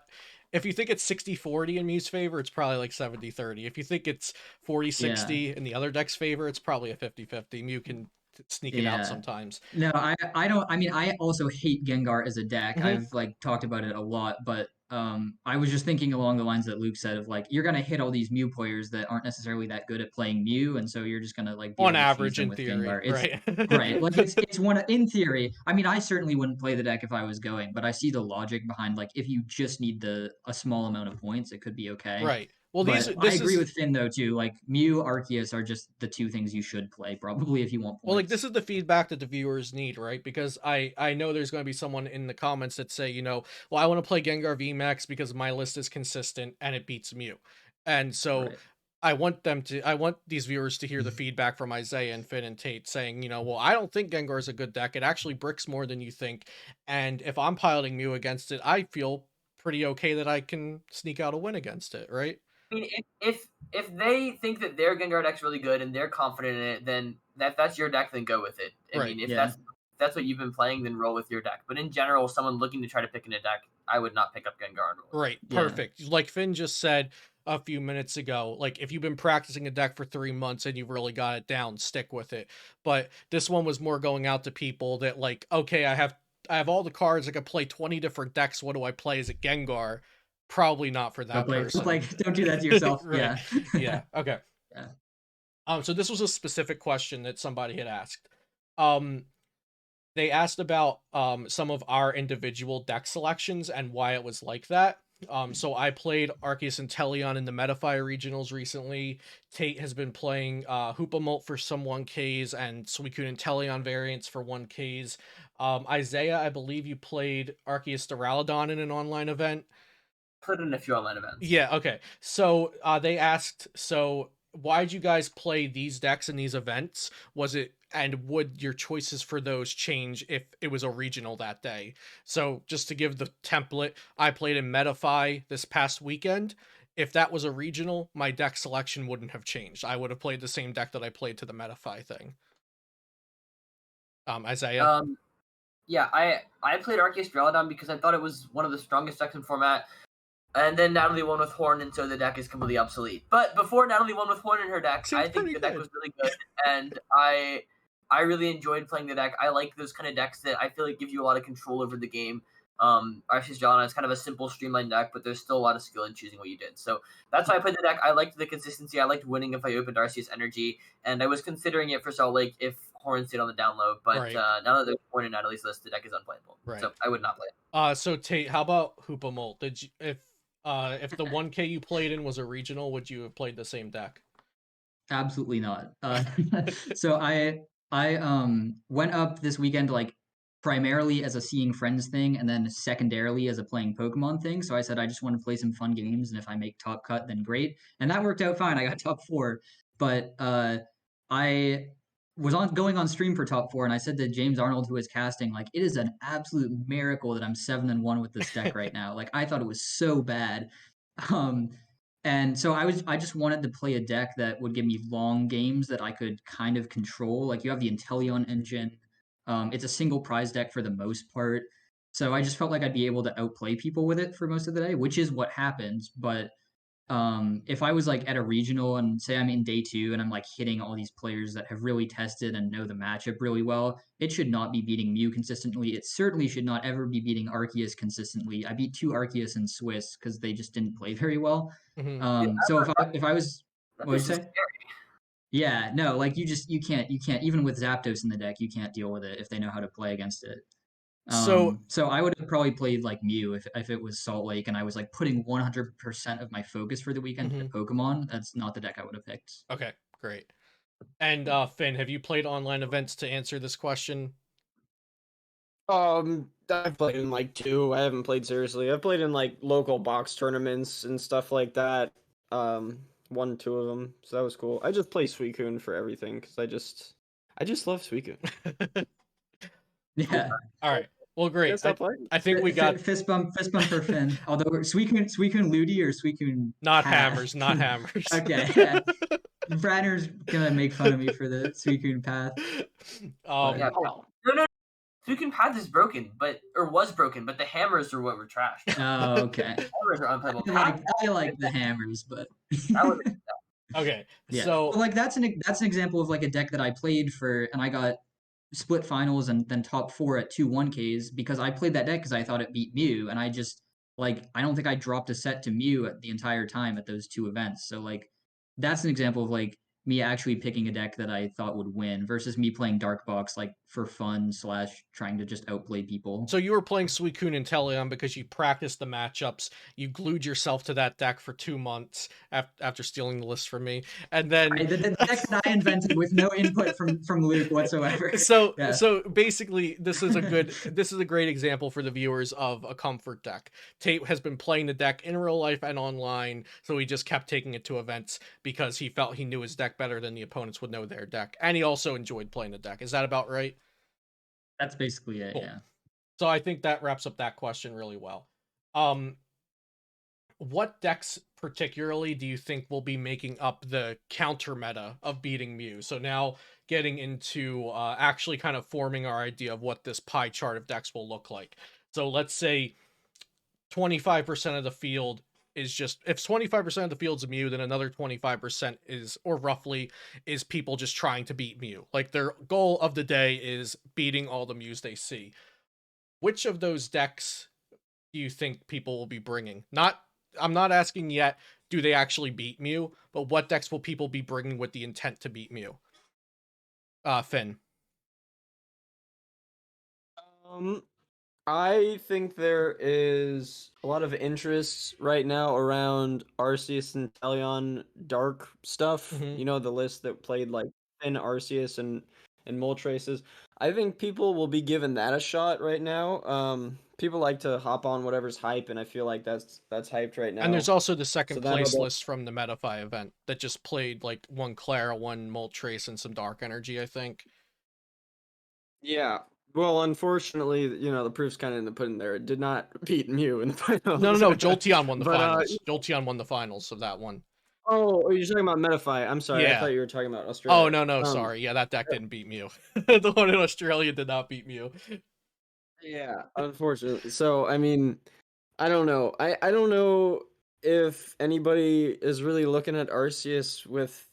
if you think it's 60-40 in Mew's favor, it's probably like 70-30. If you think it's 40-60 in the other deck's favor, it's probably a 50-50. Mew can sneak it out Yeah. sometimes. No, I don't. I mean, I also hate Gengar as a deck. Mhm. I've like talked about it a lot, but I was just thinking along the lines that Luke said of like you're gonna hit all these Mew players that aren't necessarily that good at playing Mew, and so you're just gonna like be On able to cheese average, them in with theory, Gengar. It's right? right, like it's one in theory. I mean, I certainly wouldn't play the deck if I was going, but I see the logic behind like if you just need a small amount of points, it could be okay. Right. Well, But I this agree is with Finn though too. Like Mew, Arceus are just the two things you should play probably if you want well, like points. this is the feedback that the viewers need, right? Because I know there's going to be someone in the comments that say, well, I want to play Gengar VMAX because my list is consistent and it beats Mew, and so Right. I want these viewers to hear the feedback from Isaiah and Finn and Tate saying, well, I don't think Gengar is a good deck. It actually bricks more than you think, and if I'm piloting Mew against it, I feel pretty okay that I can sneak out a win against it, right? I mean, if they think that their Gengar deck's really good and they're confident in it, then that's your deck. Then go with it. I Right. mean, if Yeah. that's what you've been playing, then roll with your deck. But in general, someone looking to try to pick in a deck, I would not pick up Gengar and roll. Right, Yeah. perfect. Like Finn just said a few minutes ago, like if you've been practicing a deck for 3 months and you've really got it down, stick with it. But this one was more going out to people that like, okay, I have all the cards, I could play 20 different decks. What do I play? Is it Gengar? Probably not for that person. Don't do that to yourself. Right. Yeah. Yeah. Okay. Yeah. So this was a specific question that somebody had asked. They asked about some of our individual deck selections and why it was like that. So I played Arceus and Teleon in the Metafire regionals recently. Tate has been playing Hoopamolt for some 1Ks and Suicune and Teleon variants for 1Ks. Isaiah, I believe you played Arceus Duraludon in an online event. Put in a few online events. Yeah, okay. So they asked, so why'd you guys play these decks in these events? Was it, and would your choices for those change if it was a regional that day? So just to give the template, I played in Metafy this past weekend. If that was a regional, my deck selection wouldn't have changed. I would have played the same deck that I played to the Metafy thing. Isaiah? Yeah, I played Arceus Duraludon because I thought it was one of the strongest decks in format. And then Natalie won with Horn, and so the deck is completely obsolete. But before Natalie won with Horn in her deck, Seems I think pretty the deck good. was really good, and I really enjoyed playing the deck. I like those kind of decks that I feel like give you a lot of control over the game. Arceus Duraludon is kind of a simple, streamlined deck, but there's still a lot of skill in choosing what you did. So that's why I played the deck. I liked the consistency. I liked winning if I opened Arceus Energy, and I was considering it for Salt Lake if Horn stayed on the download. But Right. Now that there's Horn in Natalie's list, the deck is unplayable. Right. So I would not play it. So Tate, how about Hoopamolt? Did you, if the 1K you played in was a regional, would you have played the same deck? Absolutely not. So I went up this weekend like primarily as a seeing friends thing, and then secondarily as a playing Pokemon thing. So I said I just want to play some fun games, and if I make top cut, then great. And that worked out fine. I got top 4, but I was going on stream for top 4, and I said to James Arnold, who was casting, like it is an absolute miracle that I'm 7-1 with this deck right now. Like I thought it was so bad. And so I just wanted to play a deck that would give me long games that I could kind of control. Like you have the Inteleon engine. It's a single prize deck for the most part. So I just felt like I'd be able to outplay people with it for most of the day, which is what happens. But if I was like at a regional and say I'm in day 2 and I'm like hitting all these players that have really tested and know the matchup really well, it should not be beating Mew consistently. It certainly should not ever be beating Arceus consistently. I beat 2 Arceus in Swiss because they just didn't play very well. Mm-hmm. So if I was, what did you say? Scary. Yeah, no, like you can't even with Zapdos in the deck, you can't deal with it if they know how to play against it. So So I would have probably played like Mew if it was Salt Lake and I was like putting 100% of my focus for the weekend into Pokemon. That's not the deck I would have picked. okay, great. And Finn, have you played online events to answer this question? I've played in like 2. I haven't played seriously. I've played in like local box tournaments and stuff like that. Won 2 of them, so that was cool. I just play Suicune for everything because I just love Suicune. Yeah. All right. Well, great. Stop playing. I think we got Fist bump for Finn. Although Suicune Ludi or Suicune not Path? hammers, not hammers. Okay. Yeah. Bradner's gonna make fun of me for the Suicune Path. Yeah. No. Suicune Path is broken, was broken, but the hammers are what were trashed. Oh, okay. Hammers are unplayable. I like the hammers, but That was Okay. yeah. So But like that's an example of like a deck that I played for, and I got split finals and then top 4 at 2 1Ks because I played that deck because I thought it beat Mew, and I just like I don't think I dropped a set to Mew at the entire time at those 2 events. So like that's an example of like me actually picking a deck that I thought would win versus me playing Dark Box like for fun / trying to just outplay people. So you were playing Suicune and Teleon because you practiced the matchups. You glued yourself to that deck for 2 months after stealing the list from me, and then The deck that I invented with no input from Luke whatsoever. So Yeah. so basically, this is a great example for the viewers of a comfort deck. Tate has been playing the deck in real life and online, so he just kept taking it to events because he felt he knew his deck better than the opponents would know their deck, and he also enjoyed playing the deck. Is that about right? That's basically it. Cool. Yeah. So I think that wraps up that question really well. What decks particularly do you think will be making up the counter meta of beating Mew? So now getting into actually kind of forming our idea of what this pie chart of decks will look like. So let's say 25% of the field is just, if 25% of the field's a Mew, then another 25% is, or roughly, is people just trying to beat Mew. Like their goal of the day is beating all the Mews they see. Which of those decks do you think people will be bringing? I'm not asking yet, do they actually beat Mew, but what decks will people be bringing with the intent to beat Mew? Finn. I think there is a lot of interest right now around Arceus and Teleon Dark stuff. Mhm. You know, the list that played like Finn, Arceus, and Moltres. I think people will be giving that a shot right now. People like to hop on whatever's hype, and I feel like that's hyped right now. And there's also the second So place that'll- list from the Metafy event that just played like one Clara, one Moltres, and some Dark Energy, I think. Yeah. Well, unfortunately, you know, the proof's kind of in the pudding there. It did not beat Mew in the finals. No, Jolteon won the But, finals. Jolteon won the finals of that one. Oh, you're talking about Metafy. I'm sorry. I Yeah. thought you were talking about Australia. Oh, no, sorry. Yeah, that deck didn't beat Mew. The one in Australia did not beat Mew. Yeah, unfortunately. So, I mean, I don't know. I don't know if anybody is really looking at Arceus with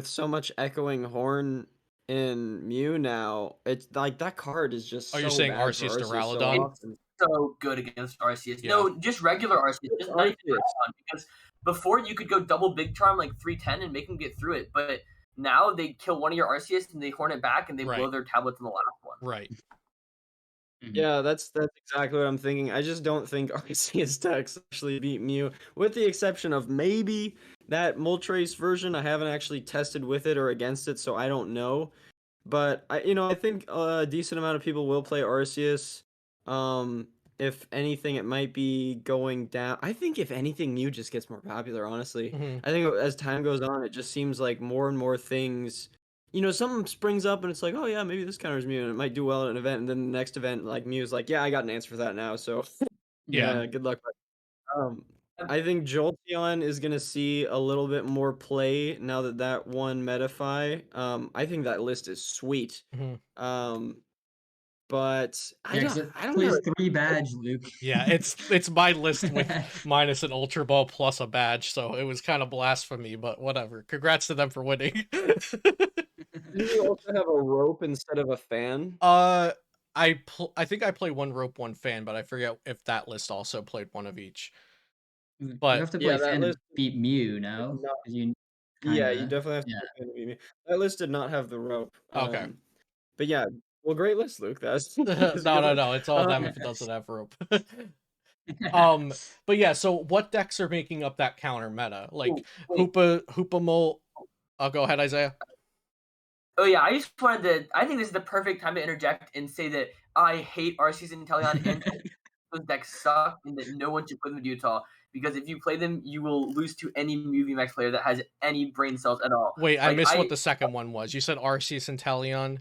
so much echoing horn in Mew now. It's like that card is just Oh, so you're saying bad for Arceus to so Ralladon? often. so good against Arceus. Yeah. No, just regular Arceus. Just not even Arceus. Ralladon, because before you could go double Big Charm like 310 and make them get through it, but now they kill one of your Arceus and they horn it back and they Right. blow their tablets in the last one. Right. Yeah, that's exactly what I'm thinking. I just don't think Arceus decks actually beat Mew, with the exception of maybe that Moltres version. I haven't actually tested with it or against it, so I don't know. But I think a decent amount of people will play Arceus. If anything, it might be going down. I think if anything, Mew just gets more popular. Honestly, Mhm. I think as time goes on, it just seems like more and more things. Something springs up and it's like, oh yeah, maybe this counters Mew and it might do well at an event, and then the next event, like Mew's like, yeah, I got an answer for that now. So Yeah. good luck. I think Jolteon is gonna see a little bit more play now that won Metafy. I think that list is sweet. Mhm. But I don't know. Plays 3 badge, Luke. Yeah, it's my list with minus an Ultra Ball plus a badge, so it was kind of blasphemy, but whatever. Congrats to them for winning. Do you also have a rope instead of a fan? I think I play one rope, one fan, but I forget if that list also played one of each. You But have to yeah, play that fan to list- beat Mew, no? No. 'Cause you Yeah, you kinda. definitely have to Yeah. defend me. That list did not have the rope. Okay. But yeah, well, great list, Luke. That's No, that's a good one. no, it's all them if it doesn't have rope. Um, but yeah, so what decks are making up that counter meta? Like Oh, wait. Hoopa Molt. I'll go ahead, Isaiah. Oh yeah, I just wanted to. I think this is the perfect time to interject and say that I hate Arceus and Teleon, and those decks suck, and that no one should play them in Utah because if you play them, you will lose to any movie max player that has any brain cells at all. Wait, I Like missed what the second one was. You said Arceus and Teleon.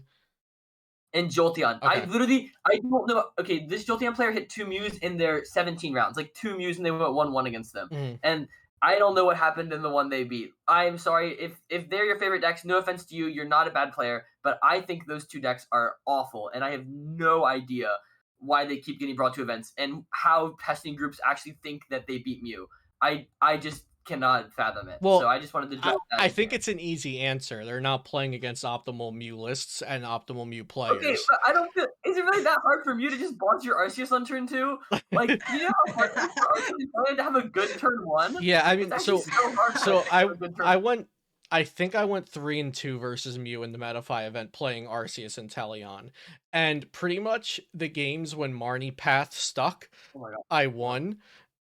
and Jolteon. Okay. I don't know. Okay, this Jolteon player hit 2 Mews in their 17 rounds, like 2 Mews, and they went 1-1 against them. Mhm. And I don't know what happened in the one they beat. I'm sorry if they're your favorite decks. No offense to you, you're not a bad player, but I think those two decks are awful, and I have no idea why they keep getting brought to events and how testing groups actually think that they beat Mew. I just cannot fathom it. Well, So I just wanted to drop that. I in think here. it's an easy answer. They're not playing against optimal Mew lists and optimal Mew Okay, players. but I don't feel. Is it really that hard for you to just bounce your Arceus on turn 2? Like, you know how hard it is for Arceus to have a good turn 1? Yeah, I mean, It's actually so hard for so Arceus to have a good turn I went. I think I went 3-2 versus Mew in the Metafy event playing Arceus and Teleon. And pretty much the games when Marnie Path stuck, Oh my god. I won.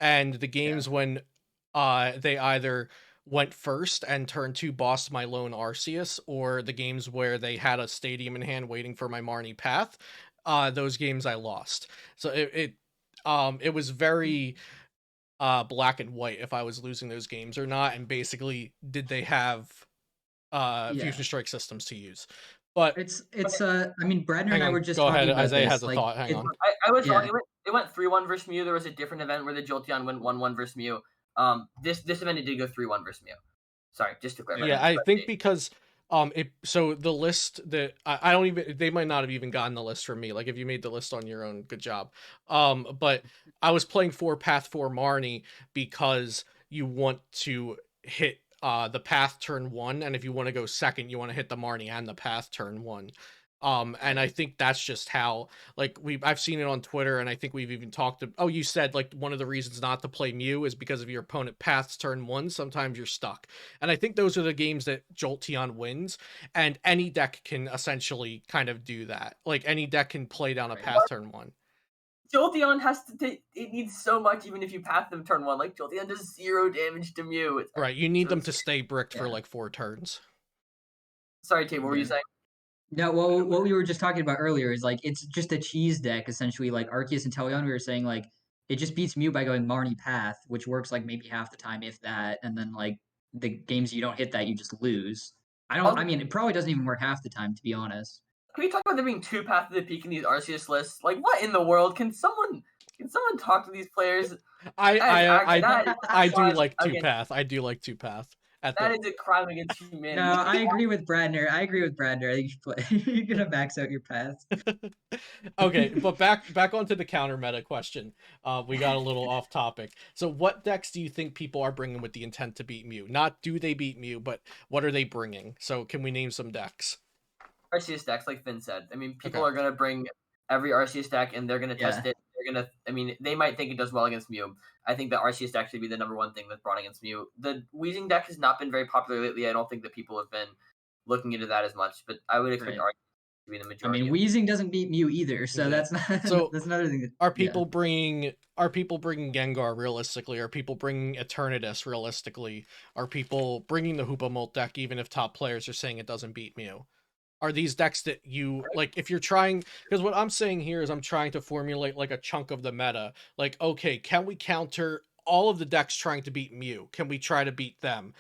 And the games when they either went first and turn 2 bossed my lone Arceus, or the games where they had a stadium in hand waiting for my Marnie Path, those games I lost. So it was very black and white if I was losing those games or not, and basically did they have Yeah. Fusion Strike systems to use. But It's I mean, Bradner hang and I on, were just go ahead. talking about Isaiah this. has a Like, thought. Hang on. I was wrong. yeah. It went 3-1 versus Mew. There was a different event where the Jolteon went 1-1 versus Mew. This event it did go 3-1 versus Mew. Sorry, just to clarify. Yeah, I think because so the list that I don't even, they might not have even gotten the list from me. Like if you made the list on your own, good job. But I was playing 4 Path 4 Marnie because you want to hit the path turn 1, and if you want to go second, you want to hit the Marnie and the path turn 1. And I think that's just how, like, I've seen it on Twitter, and I think we've even talked to, oh, you said like one of the reasons not to play Mew is because of your opponent paths turn 1, sometimes you're stuck. And I think those are the games that Jolteon wins, and any deck can essentially kind of do that. Like any deck can play down a path turn 1. Jolteon has to take. It needs so much, even if you path them turn 1. Like Jolteon does 0 damage to Mew. Right, you need so them to stay bricked for Yeah. like 4 turns. Sorry, Tate. What were you Yeah. saying? No, well, what we were just talking about earlier is like it's just a cheese deck essentially. Like Arceus and Teleon, we were saying like it just beats Mew by going Marnie Path, which works like maybe half the time, if that. And then like the games you don't hit that, you just lose. I mean, it probably doesn't even work half the time, to be honest. Can we talk about there being 2 Path to the Peak in these Arceus lists? Like, what in the world? Can someone talk to these players? I do like 2 against, path. I do like 2 path. that is a crime against humanity. No, I agree with Bradner. I think you should play. You're gonna max out your paths. Okay, but back onto the counter meta question. We got a little off topic. So what decks do you think people are bringing with the intent to beat Mew? Not do they beat Mew, but what are they bringing? So can we name some decks? Arceus decks, like Finn said. I mean, people Okay. are gonna bring every Arceus deck and they're gonna test Yeah. it. They're gonna. I mean, they might think it does well against Mew. I think the Arceus deck should be the number one thing that's brought against Mew. The Weezing deck has not been very popular lately. I don't think that people have been looking into that as much. But I would expect Right. Arceus to be the I majority. mean, Weezing doesn't beat Mew either, so Yeah. that's not. So that's another thing. Are people bringing Gengar realistically? Are people bringing Eternatus realistically? Are people bringing the Hoopa Molt deck even if top players are saying it doesn't beat Mew? Are these decks that you like if you're trying, because what I'm saying here is I'm trying to formulate like a chunk of the meta. Like, okay, can we counter all of the decks trying to beat Mew? Can we try to beat them?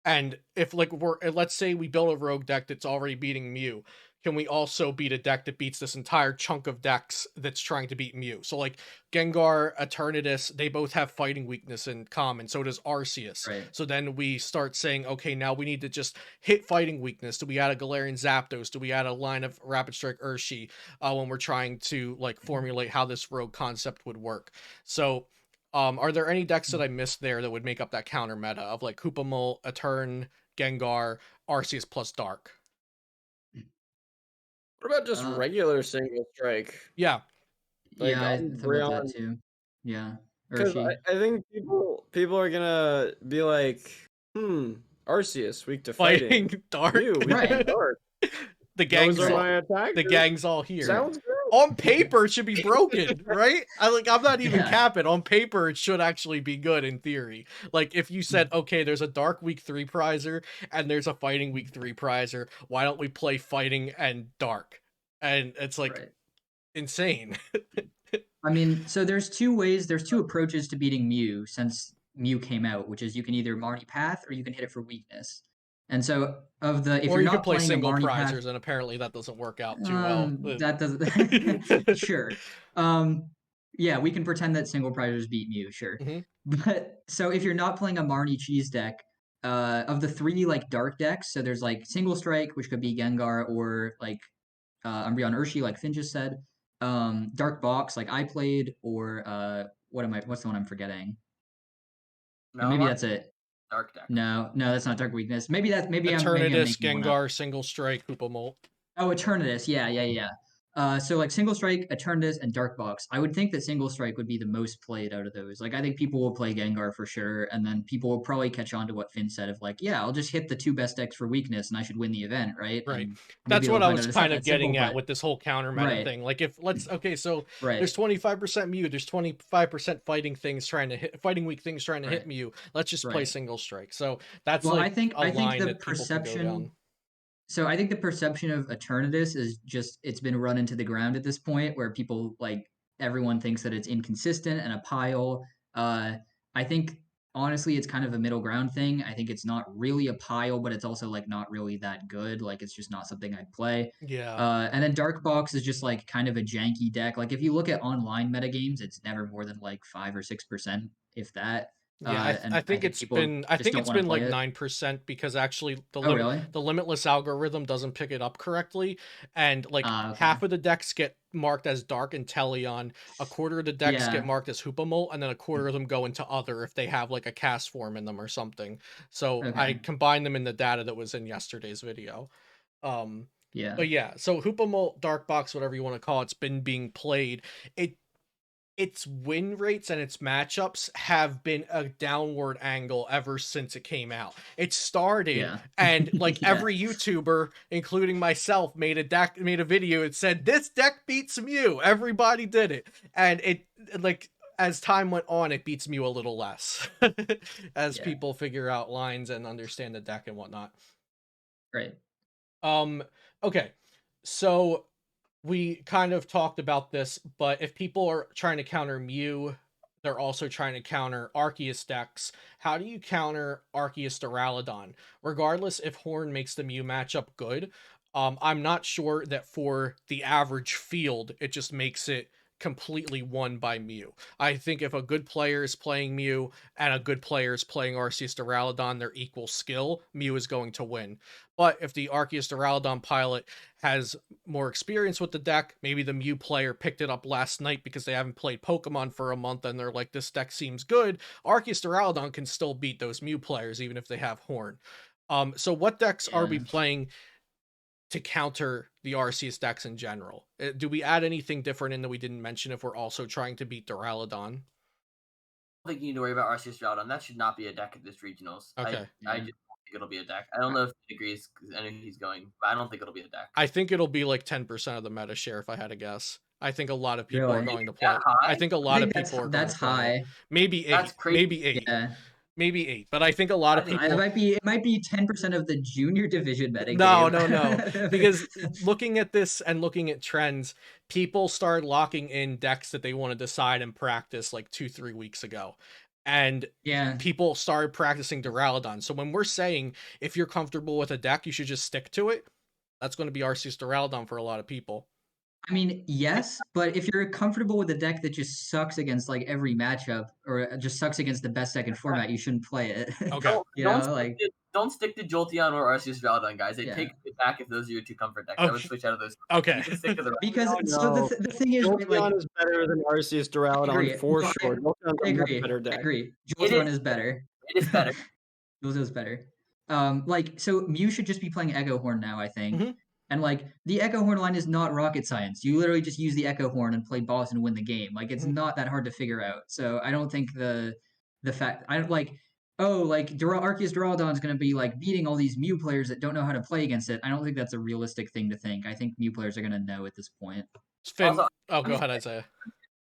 And if like let's say we build a rogue deck that's already beating Mew, can we also beat a deck that beats this entire chunk of decks that's trying to beat Mew? So like Gengar, Eternatus, they both have fighting weakness in common. So does Arceus. Right. So then we start saying, okay, now we need to just hit fighting weakness. Do we add a Galarian Zapdos? Do we add a line of Rapid Strike Urshi when we're trying to like formulate how this rogue concept would work? So are there any decks that I missed there that would make up that counter meta of like Hoopa Molt, Etern, Gengar, Arceus plus Dark? What about just regular single strike? Yeah. Like, yeah, I on thought about that Breon, too. Yeah, because Urshi. I think people are gonna be like, Arceus, weak to Fighting fighting. Dark. Mew, weak to Right. dark. The gang's Those are all, my attacks. the gang's all here. Sounds good. On paper, it should be broken, right? I'm not even Yeah. capping. On paper, it should actually be good in theory. Like if you said, okay, there's a Dark Week 3 prizer and there's a Fighting Week 3 prizer. Why don't we play Fighting and Dark? And it's like Right. insane. I mean, so there's two approaches to beating Mew since Mew came out, which is you can either Marnie Path or you can hit it for weakness. And so if Or you're you not could play playing a single Marnie Path, prizers, and apparently that doesn't work out too well. that doesn't sure. Yeah, we can pretend that single prizers beat Mew, sure. Mhm. But so if you're not playing a Marnie cheese deck, of the 3 like dark decks, so there's like Single Strike, which could be Gengar, or like Umbreon Urshi, like Finn just said. Dark Box, like I played, or what's the one I'm forgetting? Or No, maybe I'm that's it. Dark deck. No, that's not Dark Weakness. Maybe I'm Eternatus, making one up. Gengar, Single Strike, Hoopamolt. Oh, Eternatus. Yeah. So like Single Strike, Eternatus, and Dark Box. I would think that Single Strike would be the most played out of those. Like I think people will play Gengar for sure, and then people will probably catch on to what Finn said of like, yeah, I'll just hit the 2 best decks for weakness, and I should win the event, right? Right. And That's maybe what they'll I find was out it's kind not of that simple, getting at but with this whole counter meta right. thing. Like so right. there's 25% Mew, there's 25% fighting weak things trying to hit Right. Mew. Let's just play Right. Single Strike. So that's Well, like I think a line the that people can go down. So I think the perception of Eternatus is just it's been run into the ground at this point, where people like everyone thinks that it's inconsistent and a pile. I think honestly, it's kind of a middle ground thing. I think it's not really a pile, but it's also like not really that good. Like it's just not something I'd play. Yeah. And then Dark Box is just like kind of a janky deck. Like if you look at online metagames, it's never more than like 5 or 6%, if that. Yeah, And I think people I just think don't it's want to been play like it. 9% because actually Oh, really? the limitless algorithm doesn't pick it up correctly, and like Okay. half of the decks get marked as Dark and Teleon, a quarter of the decks Yeah. get marked as Hoopamolt, and then a quarter of them go into other if they have like a cast form in them or something. So I Okay. combined them in the data that was in yesterday's video. Yeah. But yeah, so Hoopamolt, Dark Box, whatever you want to call it's been being played. Its win rates and its matchups have been a downward angle ever since it came out. It started Yeah. and like Yeah. every YouTuber, including myself, made a video that said this deck beats Mew. Everybody did it. And it like as time went on, it beats Mew a little less as Yeah. people figure out lines and understand the deck and whatnot. Right. Okay. So we kind of talked about this, but if people are trying to counter Mew, they're also trying to counter Arceus decks. How do you counter Arceus Duraludon? Regardless if Horn makes the Mew matchup good, I'm not sure that for the average field, it just makes it completely won by Mew. I think if a good player is playing Mew and a good player is playing Arceus Duraludon, they're equal skill, Mew is going to win. But if the Arceus Duraludon pilot has more experience with the deck, maybe the Mew player picked it up last night because they haven't played Pokemon for a month and they're like, this deck seems good, Arceus Duraludon can still beat those Mew players even if they have Horn. So what decks are we playing to counter the Arceus decks in general? Do we add anything different in that we didn't mention if we're also trying to beat Duraludon? I don't think you need to worry about Arceus Duraludon. That should not be a deck at this regionals. Okay. I just don't think it'll be a deck. I don't know if he agrees because I know he's going, but I don't think it'll be a deck. I think it'll be like 10% of the meta share if I had to guess. I think a lot of people are Really? going to play. I think a lot of people are going to play. high. Maybe 8. That's crazy. Maybe 8. Yeah. Maybe 8. But I think a lot of people. It might be 10% of the junior division betting. No. Because looking at this and looking at trends, people started locking in decks that they want to decide and practice like 2-3 weeks ago. And people started practicing Duraludon. So when we're saying if you're comfortable with a deck, you should just stick to it, that's going to be Arceus Duraludon for a lot of people. I mean, yes, but if you're comfortable with a deck that just sucks against like every matchup or just sucks against the best deck in format, you shouldn't play it. Okay. Don't stick to Jolteon or Arceus Duraludon, guys. They take it back if those are your 2 comfort decks. I would switch out of those. Okay. You can stick to the because so the thing is, Jolteon is better than Arceus Duraludon for sure. I agree. Jolteon is better. It is better. Jolteon is better. So Mew should just be playing Echo Horn now, I think. Mm-hmm. And like the Echo Horn line is not rocket science. You literally just use the Echo Horn and play boss and win the game. Like it's not that hard to figure out. So I don't think the fact I don't like oh, like Arceus Duraludon is going to be like beating all these Mew players that don't know how to play against it. I don't think that's a realistic thing to think. I think Mew players are going to know at this point. Finn, Also, oh, go ahead, Isaiah.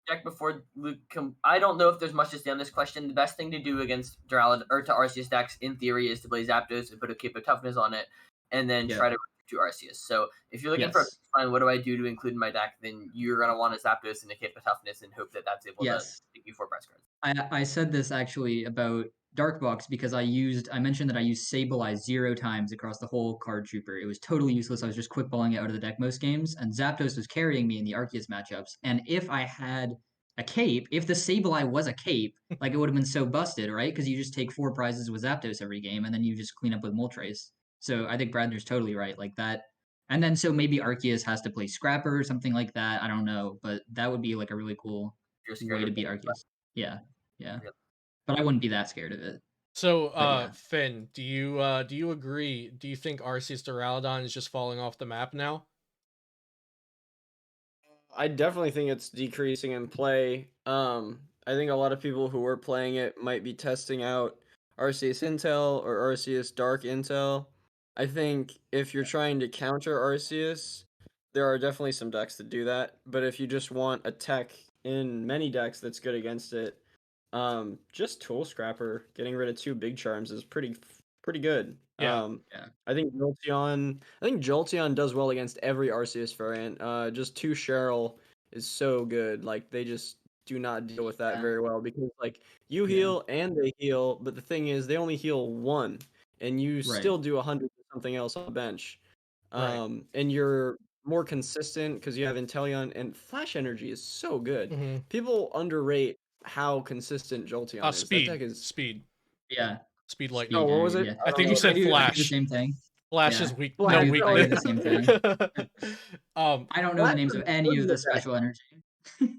check before Luke. I don't know if there's much to say on this question. The best thing to do against Duraludon or to Arceus decks, in theory, is to play Zapdos and put a cape of toughness on it, and then Yeah. try to to Arceus. So if you're looking for a Yes. baseline, what do I do to include in my deck? Then you're gonna want a Zapdos and a cape of toughness and hope that that's able to Yes. give you 4 prize cards. I said this actually about Darkbox because I mentioned that I used Sableye 0 times across the whole card trooper. It was totally useless. I was just quick balling it out of the deck most games, and Zapdos was carrying me in the Arceus matchups. And if I had a cape, if the Sableye was a cape, like it would have been so busted, right? Because you just take 4 prizes with Zapdos every game, and then you just clean up with Moltres. So I think Bradner's totally right. Like that. And then so maybe Arceus has to play Scrapper or something like that. I don't know, but that would be like a really cool If you're scared way to of beat Arceus. Yeah. Yeah. Really? But I wouldn't be that scared of it. So, But yeah. Finn, do you agree? Do you think Arceus Duraludon is just falling off the map now? I definitely think it's decreasing in play. I think a lot of people who were playing it might be testing out Arceus Intel or Arceus Dark Intel. I think if you're trying to counter Arceus, there are definitely some decks that do that. But if you just want a tech in many decks that's good against it, just Tool Scrapper, getting rid of 2 big charms is pretty good. Yeah. Yeah. I think Jolteon does well against every Arceus variant. Just 2 Cheryl is so good. Like they just do not deal with that Yeah. very well because like you Yeah. heal and they heal, but the thing is they only heal 1 and you Right. still do 100 or something else on the bench. Right. And you're more consistent because you have Inteleon and Flash Energy is so good. Mm-hmm. People underrate how consistent Jolteon is. That deck is Speed, Yeah. speed light. Oh, what was Energy, it? yeah. I think you said I do the Flash. same thing. Flash Yeah. is weak. Flash, No I do weakness. the same thing. I don't know the Flash names is of any good of the in that deck. special energy.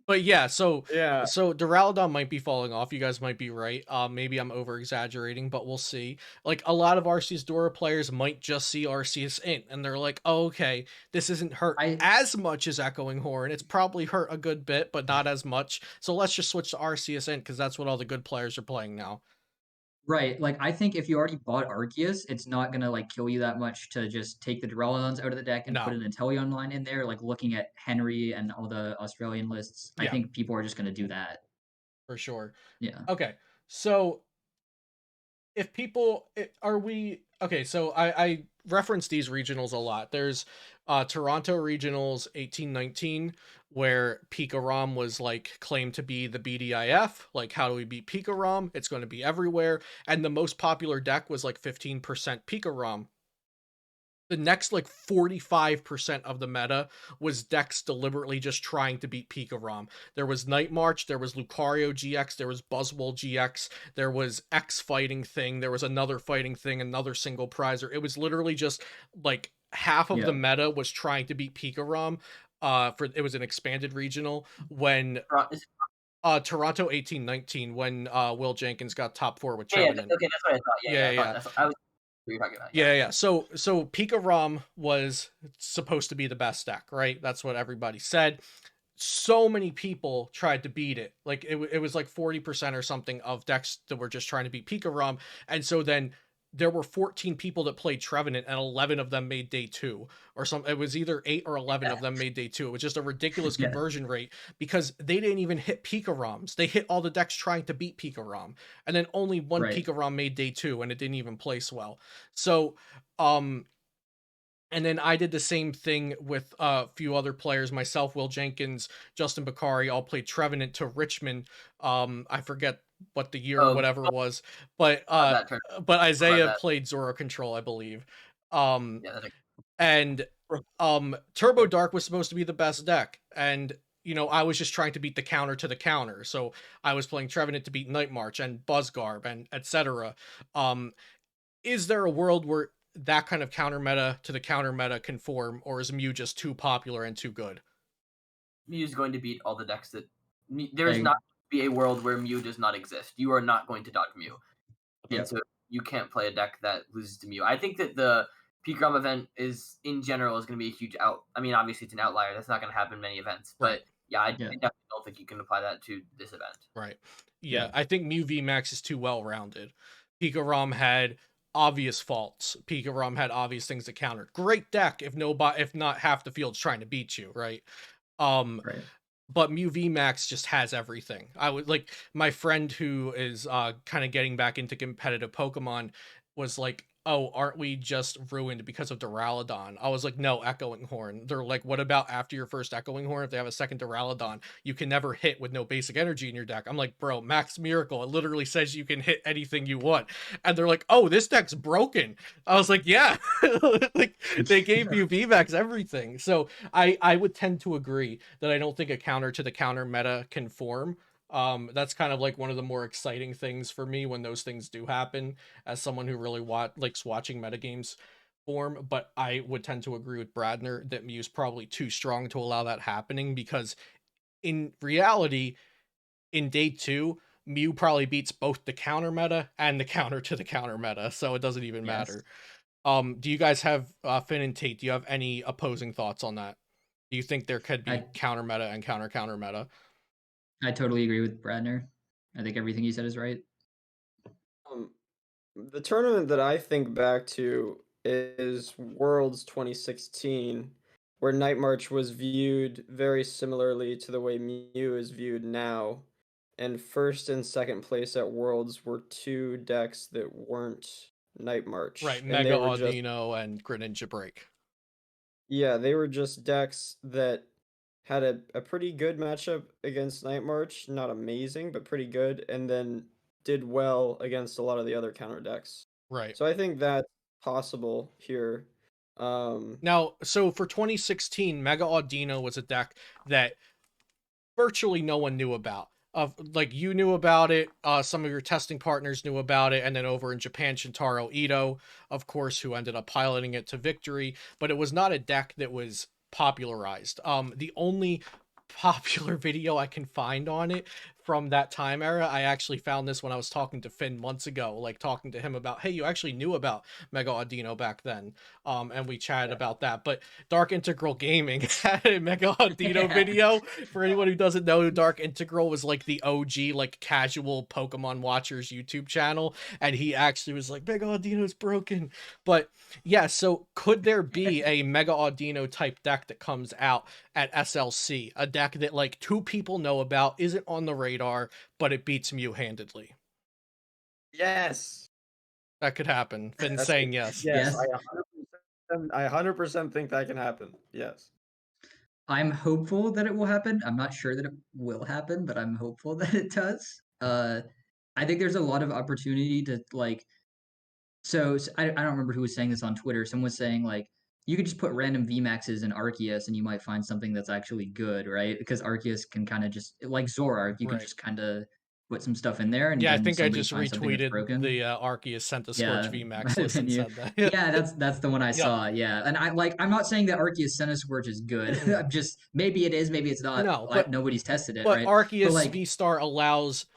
But yeah, so Yeah. Duraludon might be falling off. You guys might be right. Maybe I'm over exaggerating, but we'll see. Like a lot of Arceus Dora players might just see Arceus Int and they're like, oh, okay, this isn't hurt as much as Echoing Horn. It's probably hurt a good bit, but not as much. So let's just switch to Arceus Int because that's what all the good players are playing now. Right. Like I think if you already bought Arceus, it's not gonna like kill you that much to just take the Duraludons out of the deck and put an Inteleon line in there. Like looking at Henry and all the Australian lists, I think people are just gonna do that. For sure. Yeah. Okay. So if people are we okay, so I reference these regionals a lot. There's Toronto regionals 1819 where Pika Rom was like claimed to be the BDIF, like how do we beat Pika Rom? It's going to be everywhere, and the most popular deck was like 15% Pika Rom. The next like 45% of the meta was decks deliberately just trying to beat Pika Rom. There was Night March, there was Lucario GX, there was Buzzwole GX, there was X fighting thing, there was another fighting thing, another single prizer. It was literally just like half of the meta was trying to beat Pika Rom. It was an expanded regional when Toronto 1819 when Will Jenkins got top 4 with Trevenant. Okay, that's what I thought. Yeah. I was what you're talking about. Yeah. So Pika Rom was supposed to be the best deck, right? That's what everybody said. So many people tried to beat it. Like it was like 40% or something of decks that were just trying to beat Pika Rom. And so then there were 14 people that played Trevenant and 11 of them made day 2 or something. It was either 8 or 11 of them made day 2. It was just a ridiculous conversion rate because they didn't even hit Pika Roms. They hit all the decks trying to beat Pika Rom, and then only one Pika Rom made day 2 and it didn't even place well. So, and then I did the same thing with a few other players, myself, Will Jenkins, Justin Bakari, all played Trevenant to Richmond. I forget what the year or whatever was, but Isaiah played Zoro Control, I believe. And Turbo Dark was supposed to be the best deck, and I was just trying to beat the counter to the counter. So I was playing Trevenant to beat Night March and Buzzgarb and etc. Is there a world where that kind of counter meta to the counter meta can form, or is Mew just too popular and too good? Mew is going to beat all the decks that there is not be a world where Mew does not exist. You are not going to dodge Mew. And so you can't play a deck that loses to Mew. I think that the Pika Rom event is in general is going to be a huge I mean, obviously it's an outlier. That's not going to happen in many events. But I definitely don't think you can apply that to this event. Right. Yeah. I think Mew Vmax is too well rounded. Pika Rom had obvious faults. Pika Rom had obvious things to counter. Great deck if not half the field's trying to beat you, right? Right. But Mew VMAX just has everything. I would like my friend who is kind of getting back into competitive Pokemon was like, "Oh, aren't we just ruined because of Duraludon?" I was like, "No, Echoing Horn." They're like, "What about after your first Echoing Horn? If they have a second Duraludon, you can never hit with no basic energy in your deck." I'm like, "Bro, Max Miracle, it literally says you can hit anything you want." And they're like, "Oh, this deck's broken." I was like, "Yeah." Like they gave you VMAX everything. So I would tend to agree that I don't think a counter to the counter meta can form. That's kind of like one of the more exciting things for me when those things do happen, as someone who really likes watching metagames form. But I would tend to agree with Bradner that Mew's probably too strong to allow that happening, because in reality, in day 2, Mew probably beats both the counter meta and the counter to the counter meta, so it doesn't even Yes. matter. Do you guys have Finn and Tate? Do you have any opposing thoughts on that? Do you think there could be counter meta and counter meta? I totally agree with Bradner. I think everything he said is right. The tournament that I think back to is Worlds 2016, where Night March was viewed very similarly to the way Mew is viewed now. And first and second place at Worlds were two decks that weren't Night March. Right, And Mega they were just, Audino and Greninja Break. yeah, they were just decks that had a pretty good matchup against Night March. Not amazing, but pretty good. And then did well against a lot of the other counter decks. Right. So I think that's possible here. Now, so for 2016, Mega Audino was a deck that virtually no one knew about. Like, you knew about it, some of your testing partners knew about it, and then over in Japan, Shintaro Ito, of course, who ended up piloting it to victory. But it was not a deck that was popularized. The only popular video I can find on it from that time era, I actually found this when I was talking to Finn months ago, like talking to him about, hey, you actually knew about Mega Audino back then, and we chatted about that. But Dark Integral Gaming had a Mega Audino video. For anyone who doesn't know, Dark Integral was like the OG, like casual Pokemon watchers YouTube channel, and he actually was like, Mega Audino's broken. But yeah, so could there be a Mega Audino type deck that comes out at SLC, a deck that like 2 people know about, isn't on the radar, but it beats Mew handedly? Yes. That could happen. Finn's saying yes. Yes, Yes. I 100% think that can happen. Yes. I'm hopeful that it will happen. I'm not sure that it will happen, but I'm hopeful that it does. I think there's a lot of opportunity to like. So I don't remember who was saying this on Twitter. Someone was saying like you could just put random Vmaxes in Arceus and you might find something that's actually good, right? Because Arceus can kind of just like Zoroark, you can Right. just kind of put some stuff in there and Yeah, I then think I somebody just finds something that's retweeted broken. the Arceus sent a Scorch Yeah, VMAX list and you, said that. yeah, that's the one I Yep. saw. Yeah, and I'm not saying that Arceus Centiskorch is good. I'm just maybe it is, maybe it's not. No, Nobody's tested it, but right? But Arceus like, V-Star allows,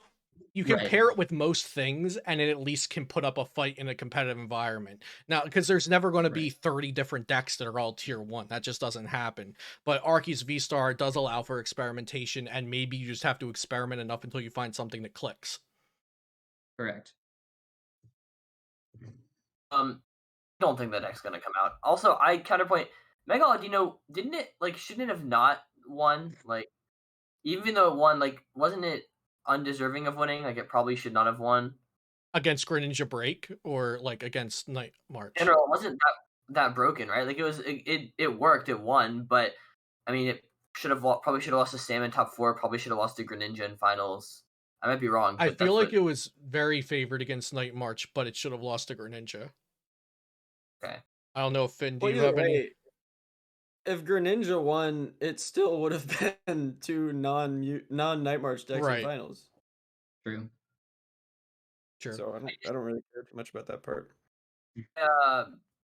you can right, pair it with most things and it at least can put up a fight in a competitive environment. Now, because there's never going to be right, 30 different decks that are all tier 1. That just doesn't happen. But Arceus V-Star does allow for experimentation, and maybe you just have to experiment enough until you find something that clicks. correct. Don't think that deck's gonna come out. Also, I counterpoint Mega Audino, didn't it like shouldn't it have not won? Like even though it won, like wasn't it undeserving of winning? Like it probably should not have won. Against Greninja Break or like against Night March? General, it wasn't that broken, right? Like it worked, it won, but I mean it probably should have lost to Salmon top 4, probably should have lost to Greninja in finals. I might be wrong, I but feel that's like what it was very favored against Night March, but it should have lost to Greninja. okay. I don't know, Finn, do Well, you either have any? way, if Greninja won, it still would have been two non-Night March decks Right. in finals. True. Sure. So I don't really care too much about that part.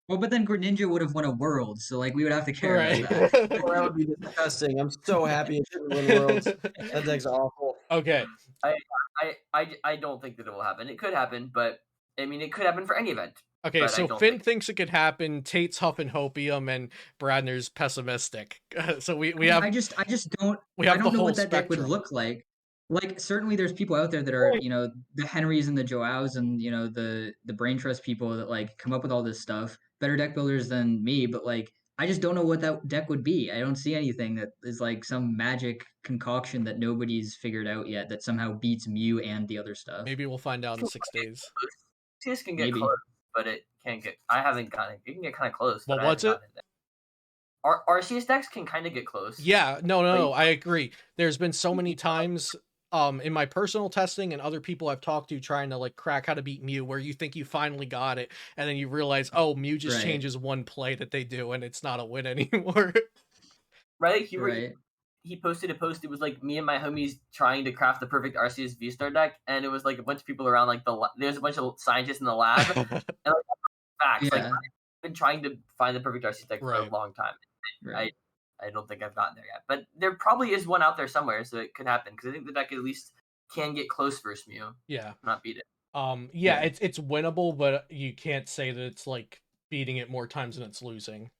Well, but then Greninja would have won a world, so like we would have to care Right. about that. Oh, that would be disgusting. I'm so happy it didn't win Worlds. That deck's awful. Okay. I don't think that it will happen. It could happen, but I mean it could happen for any event. Okay, But I so don't Finn think thinks it could happen. Tate's huffing hopium, and Bradner's pessimistic. So we have I just don't. we I have don't the know whole what that deck would spectrum. look like. Like, certainly there's people out there that are, the Henrys and the Joaos and, the brain trust people that, like, come up with all this stuff, better deck builders than me, but, like, I just don't know what that deck would be. I don't see anything that is, like, some magic concoction that nobody's figured out yet that somehow beats Mew and the other stuff. Maybe we'll find out in 6 days. Arceus can get Maybe. close, but it can't get. I haven't gotten it. It can get kind of close. What but I was haven't it? gotten Arceus decks can kind of get close. Yeah, no, Like- I agree. There's been so many times in my personal testing and other people I've talked to trying to like crack how to beat Mew where you think you finally got it and then you realize, oh, Mew just Right. changes one play that they do and it's not a win anymore. Right? Right. He posted a post. It was like me and my homies trying to craft the perfect Arceus V-Star deck, and it was like a bunch of people around. Like there's a bunch of scientists in the lab. And like facts. Like Yeah. I've been trying to find the perfect Arceus deck for Right. a long time. Right. I don't think I've gotten there yet, but there probably is one out there somewhere, so it could happen because I think the deck at least can get close versus Mew, Yeah. not beat it. Yeah, Yeah. it's winnable, but you can't say that it's like beating it more times than it's losing.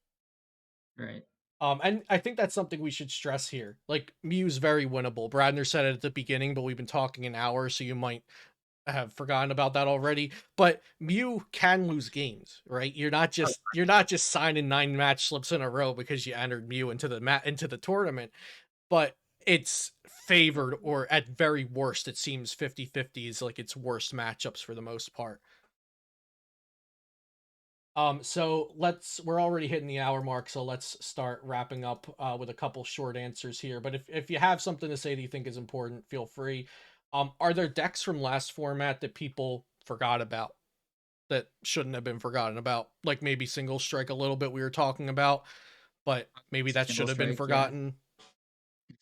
Right. And I think that's something we should stress here. Like, Mew's very winnable. Bradner said it at the beginning, but we've been talking an hour, so you might have forgotten about that already. But Mew can lose games, right? You're not just signing 9 match slips in a row because you entered Mew into the tournament, but it's favored, or at very worst, it seems 50-50 is like its worst matchups for the most part. So we're already hitting the hour mark, so let's start wrapping up with a couple short answers here. But if you have something to say that you think is important, feel free. Are there decks from last format that people forgot about that shouldn't have been forgotten about? Like maybe Single Strike a little bit we were talking about, but maybe that should have been forgotten. Yeah.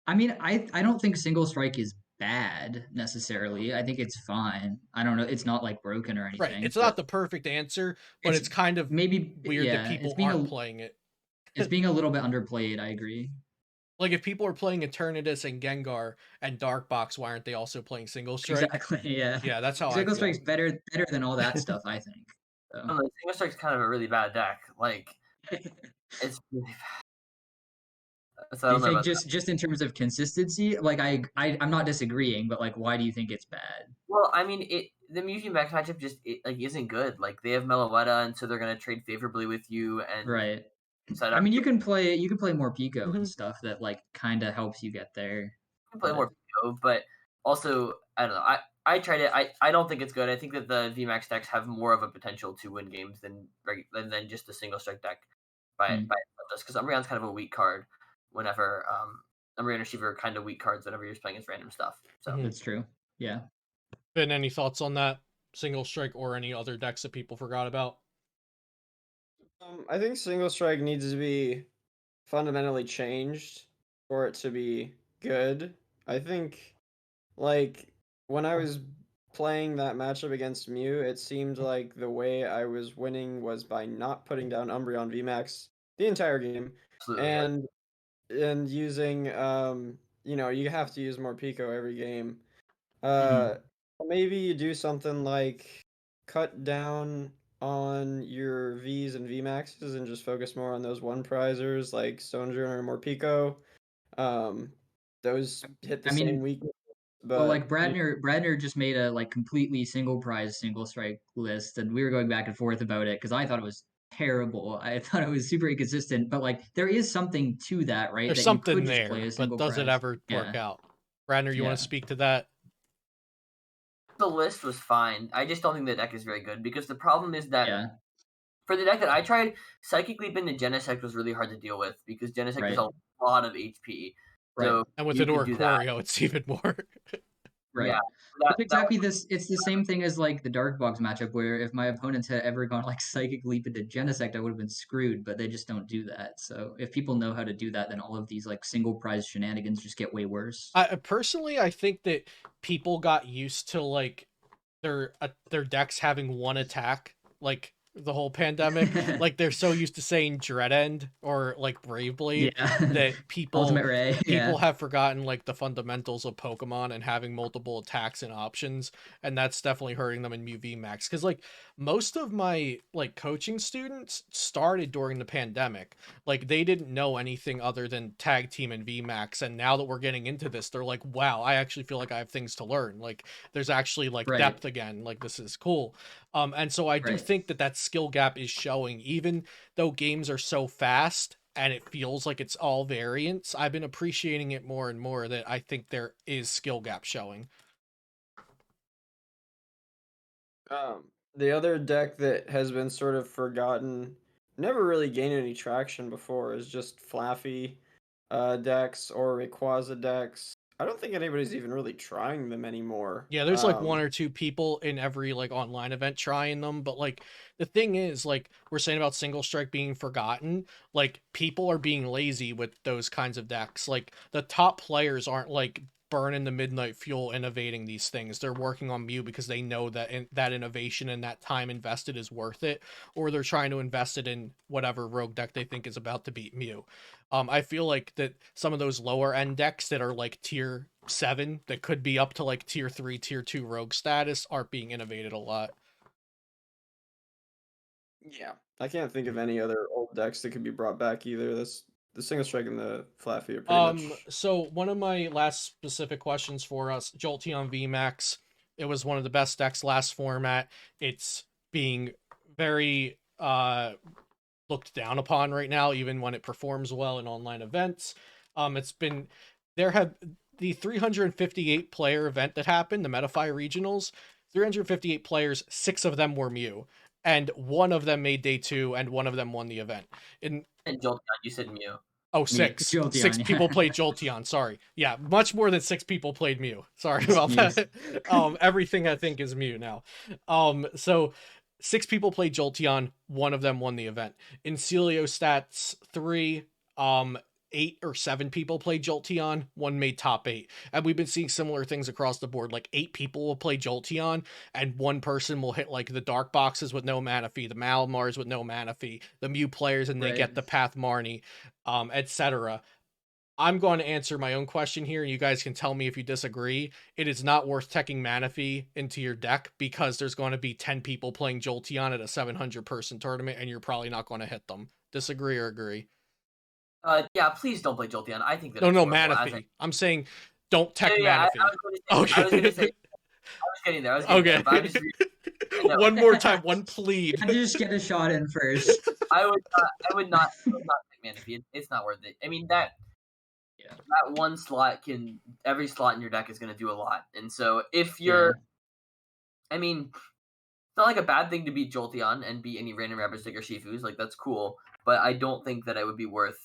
I mean, I don't think Single Strike is bad necessarily. I think it's fine. I don't know. It's not like broken or anything. Right. It's not the perfect answer, but it's kind of maybe weird that people aren't playing it. It's being a little bit underplayed. I agree. Like if people are playing Eternatus and Gengar and Dark Box, why aren't they also playing Single Strike? Exactly. Yeah. Yeah, that's how Single I feel. Strike's better than all that stuff. I think. So. I don't know, Single Strike's kind of a really bad deck. Like it's really bad. So I don't know think about that. just in terms of consistency, like I'm not disagreeing, but like why do you think it's bad? Well, I mean, the Mew Vmax matchup just like isn't good. Like they have Meloetta, and so they're gonna trade favorably with you. And Right. set I up. mean, you can play more Pico Mhm. and stuff that like kind of helps you get there. You can play but- more Pico, but also I don't know. I tried it. I don't think it's good. I think that the VMAX decks have more of a potential to win games than just a Single Strike deck by itself, because Umbreon's kind of a weak card. Whenever Umbreon and Shiva are kind of weak cards whenever you're playing against random stuff. So Mhm. That's true. Yeah. Been any thoughts on that Single Strike or any other decks that people forgot about? I think Single Strike needs to be fundamentally changed for it to be good. I think, like, when I was playing that matchup against Mew, it seemed like the way I was winning was by not putting down Umbreon VMAX the entire game, absolutely. and using you have to use more Pico every game. Maybe you do something like cut down on your Vs and Vmaxes and just focus more on those one prizers like Stonejourner or Morpico. Those hit the same weakness. But well, like Bradner just made a like completely single prize Single Strike list, and we were going back and forth about it because I thought it was terrible. I thought it was super inconsistent, but like there is something to that, right? There's that something you could just there, play a but single does it prize. ever work Yeah. out? Bradner, you want Yeah. to speak to that? The list was fine. I just don't think the deck is very good because the problem is that Yeah. for the deck that I tried, Psychic Leap into Genesect was really hard to deal with because Genesect Right. is a lot of HP. Right. So And with you an could do that. Oricorio, it's even more. Right. Yeah, It's exactly this. It's the same thing as like the Dark Box matchup, where if my opponents had ever gone like Psychic Leap into Genesect, I would have been screwed. But they just don't do that. So if people know how to do that, then all of these like single prize shenanigans just get way worse. Personally, I think that people got used to like their decks having one attack, like the whole pandemic. Like they're so used to saying Dread End or like Brave Blade Yeah. that people Ultimate Ray. Yeah. have forgotten like the fundamentals of Pokemon and having multiple attacks and options, and that's definitely hurting them in Mew VMAX. Because like most of my like coaching students started during the pandemic. Like they didn't know anything other than tag team and Vmax, and now that we're getting into this, they're like, wow, I actually feel like I have things to learn. Like there's actually like Right. depth again. Like this is cool. And so I do Right. think that that skill gap is showing, even though games are so fast and it feels like it's all variants. I've been appreciating it more and more, that I think there is skill gap showing. The other deck that has been sort of forgotten, never really gained any traction before, is just Flaffy decks or Rayquaza decks. I don't think anybody's even really trying them anymore. Yeah, there's like one or two people in every like online event trying them, but like the thing is, like we're saying about single strike being forgotten, like people are being lazy with those kinds of decks. Like the top players aren't like burning the midnight fuel innovating these things. They're working on Mew because they know that that innovation and that time invested is worth it, or they're trying to invest it in whatever rogue deck they think is about to beat Mew. I feel like that some of those lower end decks that are like tier 7 that could be up to like tier 3, tier 2 rogue status aren't being innovated a lot. Yeah, I can't think of any other old decks that could be brought back either. That's the single strike and the Flaffy are pretty much. So one of my last specific questions for us, Jolteon VMAX, it was one of the best decks last format. It's being very looked down upon right now, even when it performs well in online events. It's been there have the 358 player event that happened, the Metafy regionals. 358 players, 6 of them were Mew, and one of them made day 2, and one of them won the event. In And Jolteon, you said Mew. Oh, Me- six. Jolteon, Six yeah. people played Jolteon. Sorry. Yeah, much more than 6 people played Mew. Sorry It's about Mew's. that. Everything I think is Mew now. So 6 people played Jolteon. One of them won the event. In Celio stats 3, 8 or 7 people played Jolteon. One made top 8. And we've been seeing similar things across the board. Like 8 people will play Jolteon, and one person will hit like the Dark Boxes with no mana fee, the Malamars with no mana fee, the Mew players, and they Right. get the Path Marnie, etc. I'm going to answer my own question here, and you guys can tell me if you disagree. It is not worth teching Manaphy into your deck because there's going to be 10 people playing Jolteon at a 700 person tournament, and you're probably not going to hit them. Disagree or agree? Yeah, please don't play Jolteon. I think that No, it's no, horrible. Manaphy. I'm saying don't tech Yeah, Manaphy. I was going to say, Okay. I was getting there. I was getting there. But I'm just, One more time, one plead. I just get a shot in first. I would not take Manaphy. It's not worth it. I mean that one slot every slot in your deck is going to do a lot. And so if you're, I mean, it's not like a bad thing to beat Jolteon and beat any random Rapid Stick or Shifus. Like that's cool, but I don't think that it would be worth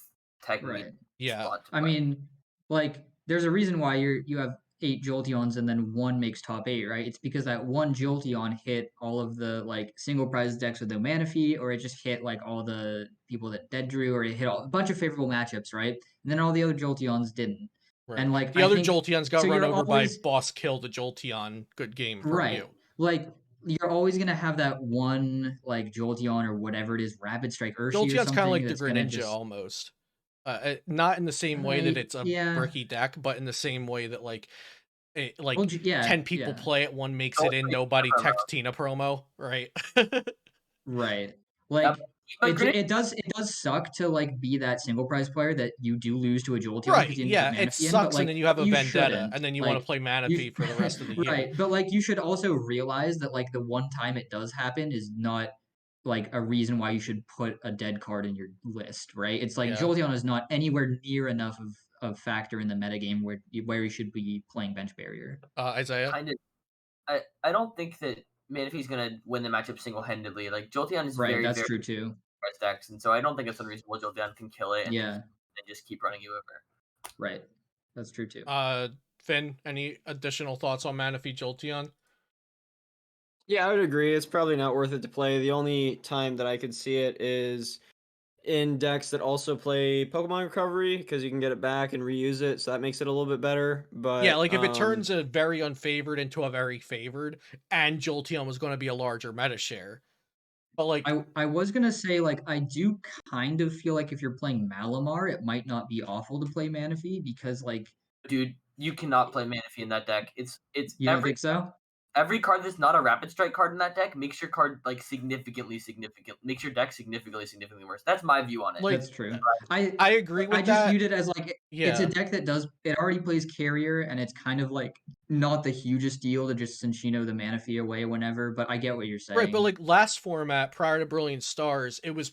tagging Right. Yeah. slot to I play. mean, like, there's a reason why you have 8 Jolteons and then one makes top 8, right? It's because that one Jolteon hit all of the like single prize decks with no mana fee, or it just hit like all the people that dead drew, or it hit a bunch of favorable matchups, right? And then all the other Jolteons didn't. Right. And like the I other think Jolteons got so run you're over always by boss killed a Jolteon. Good game from right. you. Like you're always gonna have that one like Jolteon or whatever it is, Rapid Strike Urshi or Jolteon's kind of something like the that's gonna Greninja just almost. Not in the same way that it's a yeah. bricky deck, but in the same way that like Well, yeah, 10 people play it, one makes it in, nobody text Tina promo, right? right. Like But it does suck to like be that single prize player that you do lose to a Jolteon Right, because you didn't yeah, put it Manaphy in, but sucks, and like then you have a you vendetta, shouldn't. and then you want to Like play you Manaphy for the rest of the year. right, but like you should also realize that like the one time it does happen is not like a reason why you should put a dead card in your list, right? It's like Yeah. Jolteon is not anywhere near enough of factor in the metagame where you should be playing bench barrier. Isaiah? kind of, I don't think that Manaphy's going to win the matchup single-handedly. Like Jolteon is Right, very, that's very true too. price decks, and so I don't think it's unreasonable Jolteon can kill it and Yeah, then just keep running you over. right. That's true too. Finn, any additional thoughts on Manaphy Jolteon? Yeah, I would agree. It's probably not worth it to play. The only time that I could see it is in decks that also play Pokemon Recovery, because you can get it back and reuse it, so that makes it a little bit better. But Yeah, like if it turns a very unfavored into a very favored, and Jolteon was going to be a larger meta share. But like I was gonna say like I do kind of feel like if you're playing Malamar, it might not be awful to play Manaphy because like Dude, you cannot play Manaphy in that deck. It's you don't every think so? every card that's not a Rapid Strike card in that deck makes your card like makes your deck significantly worse. That's my view on it. Like, That's true. I agree with I just that. viewed it as like it's a Yeah. deck that it already plays carrier, and it's kind of like not the hugest deal to just Cinchino the Mana Fee away whenever. But I get what you're saying. Right, but like last format prior to Brilliant Stars, it was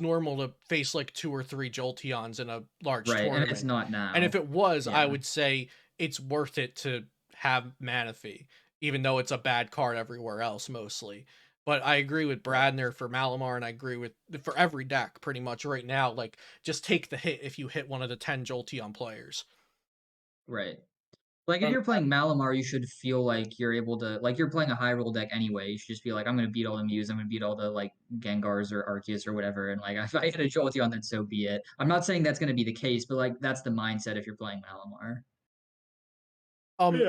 normal to face like 2 or 3 Jolteons in a large Right, tournament. and it's not now. And if it was, I Yeah. would say it's worth it to have Mana Fee, even though it's a bad card everywhere else mostly. But I agree with Bradner for Malamar, and I agree with for every deck pretty much right now. Like, just take the hit if you hit one of the 10 Jolteon players. Right. Like if And- you're playing Malamar, you should feel like you're able to, like you're playing a high roll deck anyway. You should just be like, I'm gonna beat all the Mews, I'm gonna beat all the like Gengars or Arceus or whatever, and like if I hit a Jolteon, then so be it. I'm not saying that's gonna be the case, but like that's the mindset if you're playing Malamar.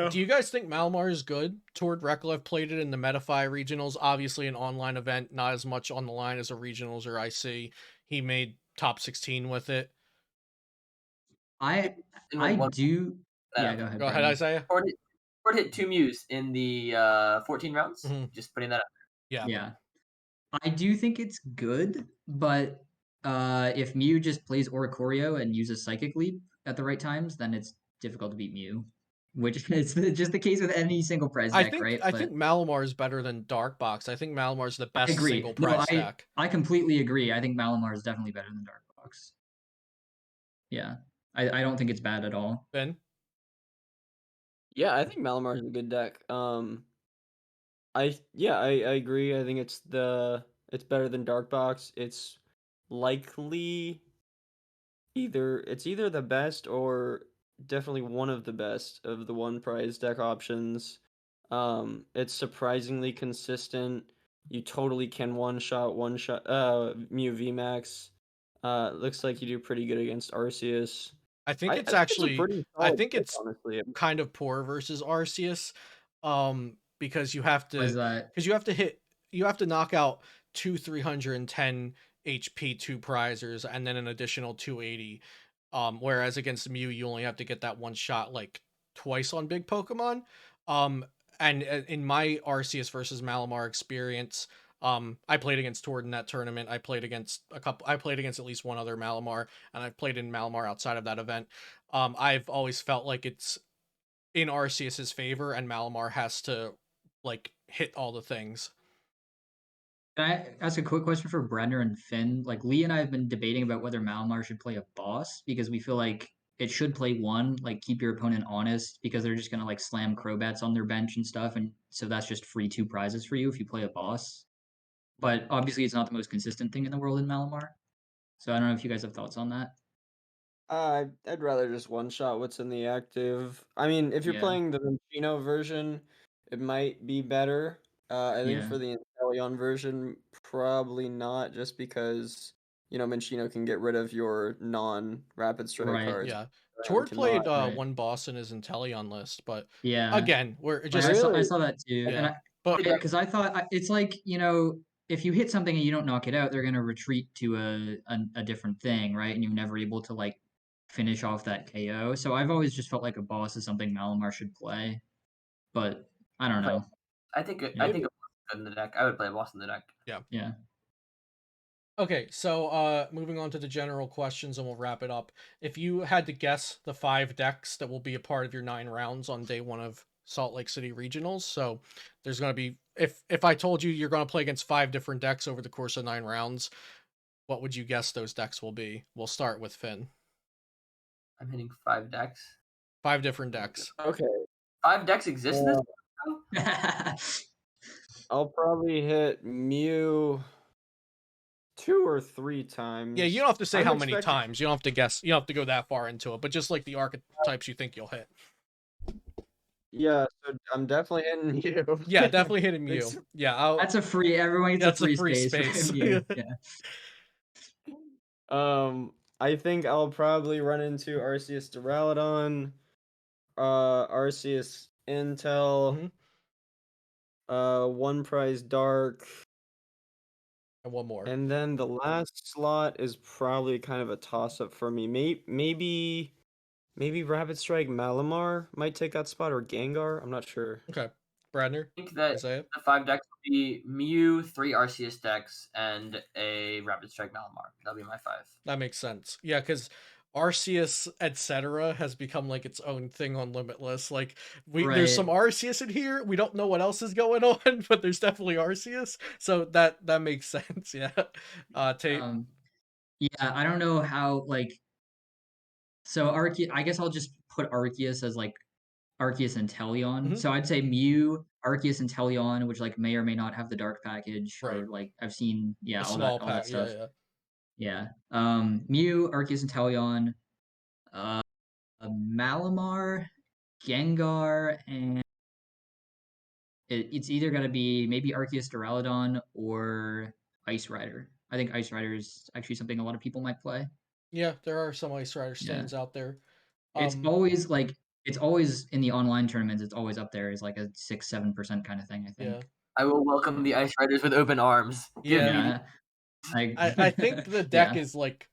Do you guys think Malamar is good? Toward Reklev played it in the Metafy regionals, obviously an online event, not as much on the line as a regionals or IC. He made top 16 with it. I do. Yeah, go ahead. Go ahead, Brendan. Isaiah. Ford hit 2 Mews in the 14 rounds. Just putting that up. Yeah. I do think it's good, but if Mew just plays Oricorio and uses Psychic Leap at the right times, then it's difficult to beat Mew. Which is just the case with any single prize deck, right? I think Malamar is better than Dark Box. I think Malamar is the best single prize deck. I completely agree. I think Malamar is definitely better than Dark Box. Yeah. I don't think it's bad at all. Ben? Yeah, I think Malamar is a good deck. I agree. I think it's better than Dark Box. It's likely either the best or definitely one of the best of the one prize deck options. It's surprisingly consistent. You totally can one shot Mew Vmax. Looks like you do pretty good against Arceus. I think it's honestly kind of poor versus Arceus, because you have to knock out 2 310 HP 2 prizers and then an additional 280. Whereas against Mew, you only have to get that one shot like twice on big Pokemon. And in my Arceus versus Malamar experience, I played against Tord in that tournament. I played against at least one other Malamar, and I've played in Malamar outside of that event. I've always felt like it's in Arceus's favor, and Malamar has to like hit all the things. Can I ask a quick question for Brenner and Finn? Like Lee and I have been debating about whether Malamar should play a boss because we feel like it should play one, like keep your opponent honest because they're just gonna like slam Crobats on their bench and stuff, and so that's just free 2 prizes for you if you play a boss. But obviously, it's not the most consistent thing in the world in Malamar. So I don't know if you guys have thoughts on that. I'd rather just one shot what's in the active. I mean, if you're playing the Minccino version, it might be better. I think for the Inteleon version, probably not, just because Minccino can get rid of your non-rapid strike cards. Yeah, Tord played one boss in his Inteleon list, but again, we're just I saw that too, yeah. Because I thought it's like if you hit something and you don't knock it out, they're gonna retreat to a different thing, right? And you're never able to like finish off that KO. So I've always just felt like a boss is something Malamar should play, but I don't know. I think a boss is good in the deck. I would play a boss in the deck. Yeah. Okay, so moving on to the general questions, and we'll wrap it up. If you had to guess the 5 decks that will be a part of your 9 rounds on day 1 of Salt Lake City Regionals, so there's going to be, if I told you you're going to play against 5 different decks over the course of 9 rounds, what would you guess those decks will be? We'll start with Finn. I'm hitting 5 decks. 5 different decks. Okay. 5 decks exist in this? I'll probably hit Mew 2 or 3 times. Yeah, you don't have to say how many times. You don't have to guess. You don't have to go that far into it, but just like the archetypes you think you'll hit. Yeah, so I'm definitely hitting Mew. Yeah, definitely hitting Mew. Yeah, that's a free. Everyone gets a free space. Yeah. I think I'll probably run into Arceus Duraludon, Arceus Intel, one prize Dark, and one more. And then the last slot is probably kind of a toss-up for me. Maybe Rapid Strike Malamar might take that spot, or Gengar. I'm not sure. Okay. Bradner, I think that Isaiah. the 5 decks would be Mew, 3 Arceus decks, and a Rapid Strike Malamar. That'll be my 5. That makes sense. Yeah, because Arceus, etc., has become like its own thing on Limitless. Like there's some Right. Arceus in here. We don't know what else is going on, but there's definitely Arceus. So that makes sense. Yeah. Tate. Yeah, I don't know how like so Arceus. I guess I'll just put Arceus as like Arceus and Teleon. Mhm. So I'd say Mew, Arceus, and Teleon, which like may or may not have the dark package, Right. or like I've seen, A yeah, small all that pack. Yeah, stuff. yeah. Yeah. Mew, Arceus, and Teleon. Uh, Malamar, Gengar, and it's either gonna be maybe Arceus Duraludon or Ice Rider. I think Ice Rider is actually something a lot of people might play. Yeah, there are some Ice Rider Yeah. stands out there. It's always in the online tournaments, it's always up there as like a 6-7% kind of thing, I Yeah. think. I will welcome the Ice Riders with open arms. Give Yeah. me the Yeah. I I think the deck yeah. is like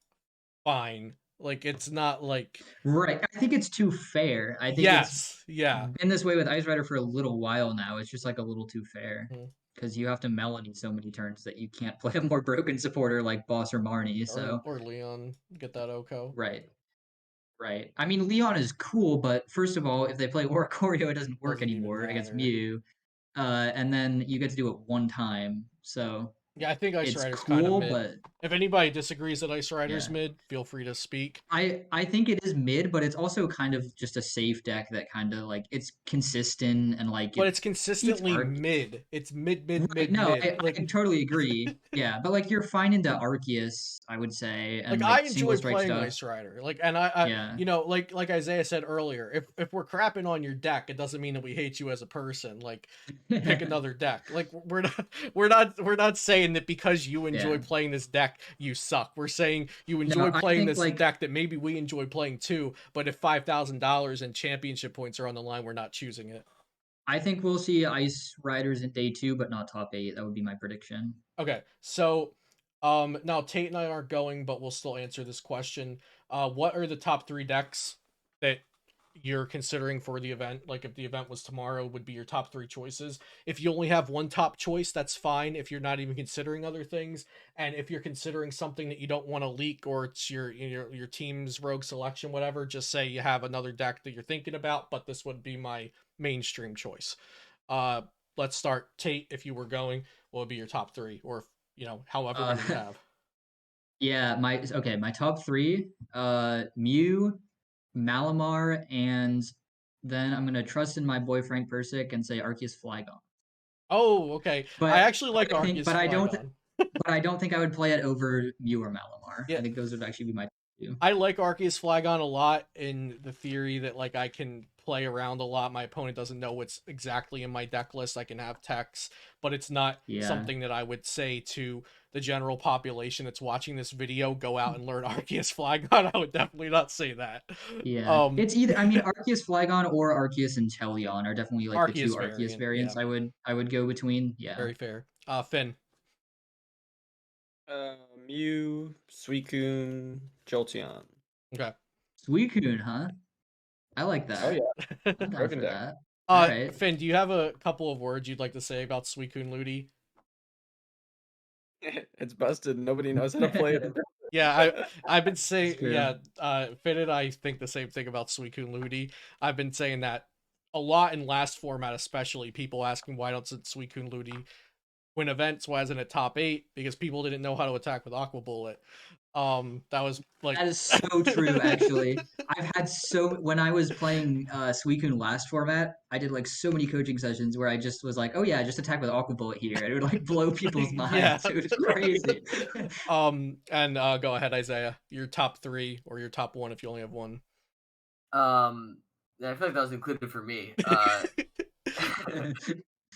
fine. Like it's not like Right. I think it's too fair. I think it's yes, yeah. been this way with Ice Rider for a little while now. It's just like a little too fair. Mhm. Because you have to Melanie so many turns that you can't play a more broken supporter like Boss or Marnie. So Or Leon get that Oko. right. Right. I mean, Leon is cool, but first of all, if they play Oricorio, it doesn't work Doesn't even anymore against matter. Mew. And then you get to do it one time. So Yeah, I think Ice it's Rider's kind of cool, mid. but If anybody disagrees that Ice Rider's yeah. mid, feel free to speak. I think it is mid, but it's also kind of just a safe deck that kind of like it's consistent and like But it it's beats consistently Arc. mid. It's mid, Right, no, I Like totally agree. Yeah, but like you're fine into Arceus, I would say, and I like single enjoy strike playing stuff. Ice Rider. Like, and I Yeah. you know, like Isaiah said earlier, if we're crapping on your deck, it doesn't mean that we hate you as a person. Like, pick another deck. Like, we're not saying that because you enjoy Yeah. playing this deck, you suck. We're saying you No, enjoy I playing think this like deck that maybe we enjoy playing too. But if $5,000 in championship points are on the line, we're not choosing it. I think we'll see Ice Riders in day 2, but not top 8. That would be my prediction. Okay, so now Tate and I aren't going, but we'll still answer this question. What are the top 3 decks that you're considering for the event? Like if the event was tomorrow, would be your top 3 choices. If you only have one top choice, that's fine if you're not even considering other things. And if you're considering something that you don't want to leak or it's your team's rogue selection, whatever, just say you have another deck that you're thinking about, but this would be my mainstream choice. Uh let's start. Tate, if you were going, what would be your top 3? Or however Uh many you have. yeah, my top 3, Mew, Malamar, and then I'm gonna trust in my boy Frank Persick and say Arceus Flygon. Oh, okay. I But actually like I think, Arceus Flygon. but I don't think I would play it over Mew or Malamar. Yeah, I think those would actually be my two. I like Arceus Flygon a lot in the theory that like I can play around a lot. My opponent doesn't know what's exactly in my deck list. I can have techs, but it's not Yeah. something that I would say to the general population that's watching this video, go out and learn Arceus Flygon. I would definitely not say that. Yeah. Um It's either I mean Arceus Flygon or Arceus Inteleon are definitely like the two Arceus Arceus variant, yeah, variants I would go between. Yeah. very fair. Finn. Mew, Suicune, Jolteon. Okay. Suicune, huh? I like Oh that. yeah, I'm down broken for deck. that. All right. Finn, do you have a couple of words you'd like to say about Suicune Ludi? It's busted. Nobody knows how to play it. Yeah, I've been saying, It's true. yeah, Finn and I think the same thing about Suicune Ludi. I've been saying that a lot in last format, especially people asking why don't Suicune Ludi win events, why isn't it top 8? Because people didn't know how to attack with Aqua Bullet. That was like That is so true, actually. I've had when I was playing Suicune last format, I did like so many coaching sessions where I just was like, oh yeah, just attack with Aqua Bullet here. And it would like blow people's yeah. minds. It was crazy. And go ahead, Isaiah. Your top 3 or your top 1 if you only have one. Yeah, I feel like that was included for me.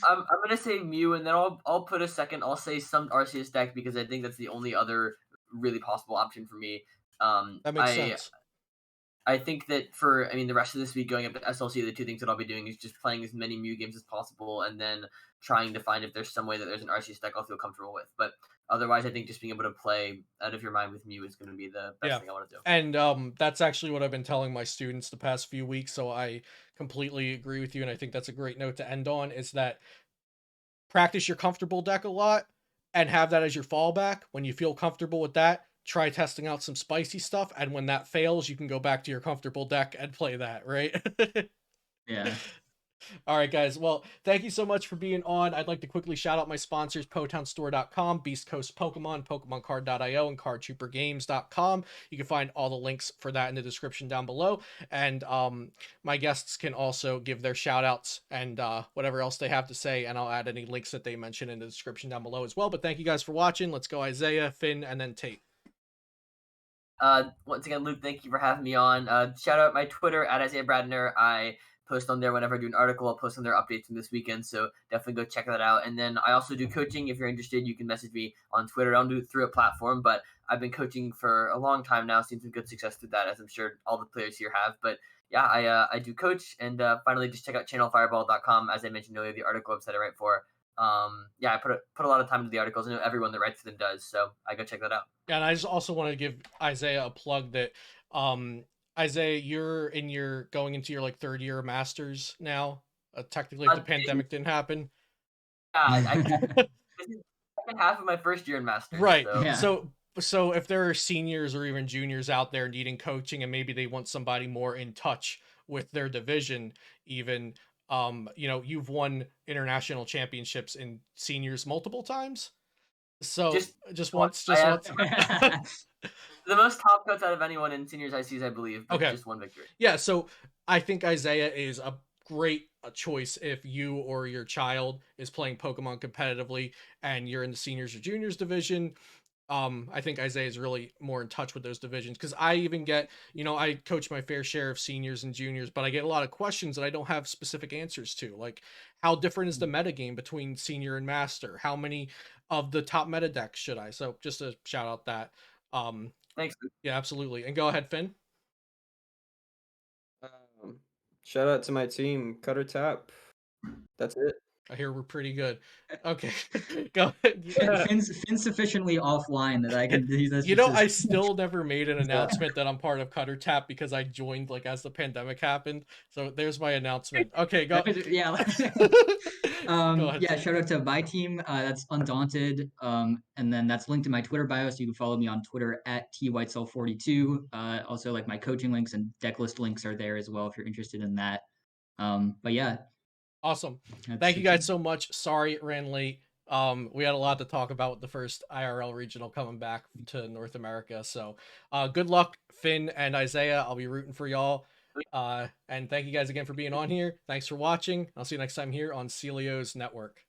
I'm gonna say Mew, and then I'll put a second. I'll say some Arceus deck because I think that's the only other really possible option for me. That makes sense. I think that for the rest of this week going up to SLC, the two things that I'll be doing is just playing as many Mew games as possible, and then trying to find if there's some way that there's an RCS deck I'll feel comfortable with. But otherwise, I think just being able to play out of your mind with Mew is going to be the best thing I want to do. And that's actually what I've been telling my students the past few weeks, so I completely agree with you, and I think that's a great note to end on, is that practice your comfortable deck a lot and have that as your fallback. When you feel comfortable with that, try testing out some spicy stuff, and when that fails, you can go back to your comfortable deck and play that, right? Yeah. All right, guys. Well, thank you so much for being on. I'd like to quickly shout out my sponsors, PotownStore.com, Beast Coast Pokemon, PokemonCard.io, and CardTrooperGames.com. You can find all the links for that in the description down below. And my guests can also give their shout outs and whatever else they have to say, and I'll add any links that they mention in the description down below as well. But thank you guys for watching. Let's go Isaiah, Finn, and then Tate. Once again, Luke, thank you for having me on. Shout out my Twitter at Isaiah Bradner. I post on there whenever I do an article. I'll post on their updates from this weekend, so definitely go check that out. And then I also do coaching. If you're interested, you can message me on Twitter. I don't do it through a platform, but I've been coaching for a long time now. Seen some good success through that, as I'm sure all the players here have. But yeah, I do coach. And finally, just check out channelfireball.com. As I mentioned earlier, the article website I write for. I put a lot of time into the articles. I know everyone that writes for them does, so I go check that out. Yeah, and I just also want to give Isaiah a plug that Isaiah, you're going into your like third year of masters now. Technically, if the pandemic didn't happen. Yeah, this is the second half of my first year in masters. Right. So. Yeah. So if there are seniors or even juniors out there needing coaching, and maybe they want somebody more in touch with their division, even you've won international championships in seniors multiple times. So just once. The most top cuts out of anyone in seniors ICs, I believe. But okay. Just one victory. Yeah. So I think Isaiah is a great choice if you or your child is playing Pokemon competitively and you're in the seniors or juniors division. I think Isaiah is really more in touch with those divisions, because I even get, I coach my fair share of seniors and juniors, but I get a lot of questions that I don't have specific answers to, like how different is the metagame between senior and master? How many of the top meta decks should I? So just to shout out that. Thanks. Yeah, absolutely. And go ahead, Finn. Shout out to my team, Cutter Tap. That's it. I hear we're pretty good. Okay, go ahead. Yeah. Finn's sufficiently offline that I can do this. I still never made an announcement that I'm part of Cutter Tap because I joined like as the pandemic happened. So there's my announcement. Okay, go. Yeah. Go ahead, yeah. Shout out to my team. That's Undaunted. And then that's linked in my Twitter bio, so you can follow me on Twitter at TWhitesell42. Also, like my coaching links and deck list links are there as well if you're interested in that. But yeah. Awesome. Thank you guys so much. Sorry it ran late. We had a lot to talk about with the first IRL regional coming back to North America. So good luck, Finn and Isaiah. I'll be rooting for y'all. And thank you guys again for being on here. Thanks for watching. I'll see you next time here on Celio's Network.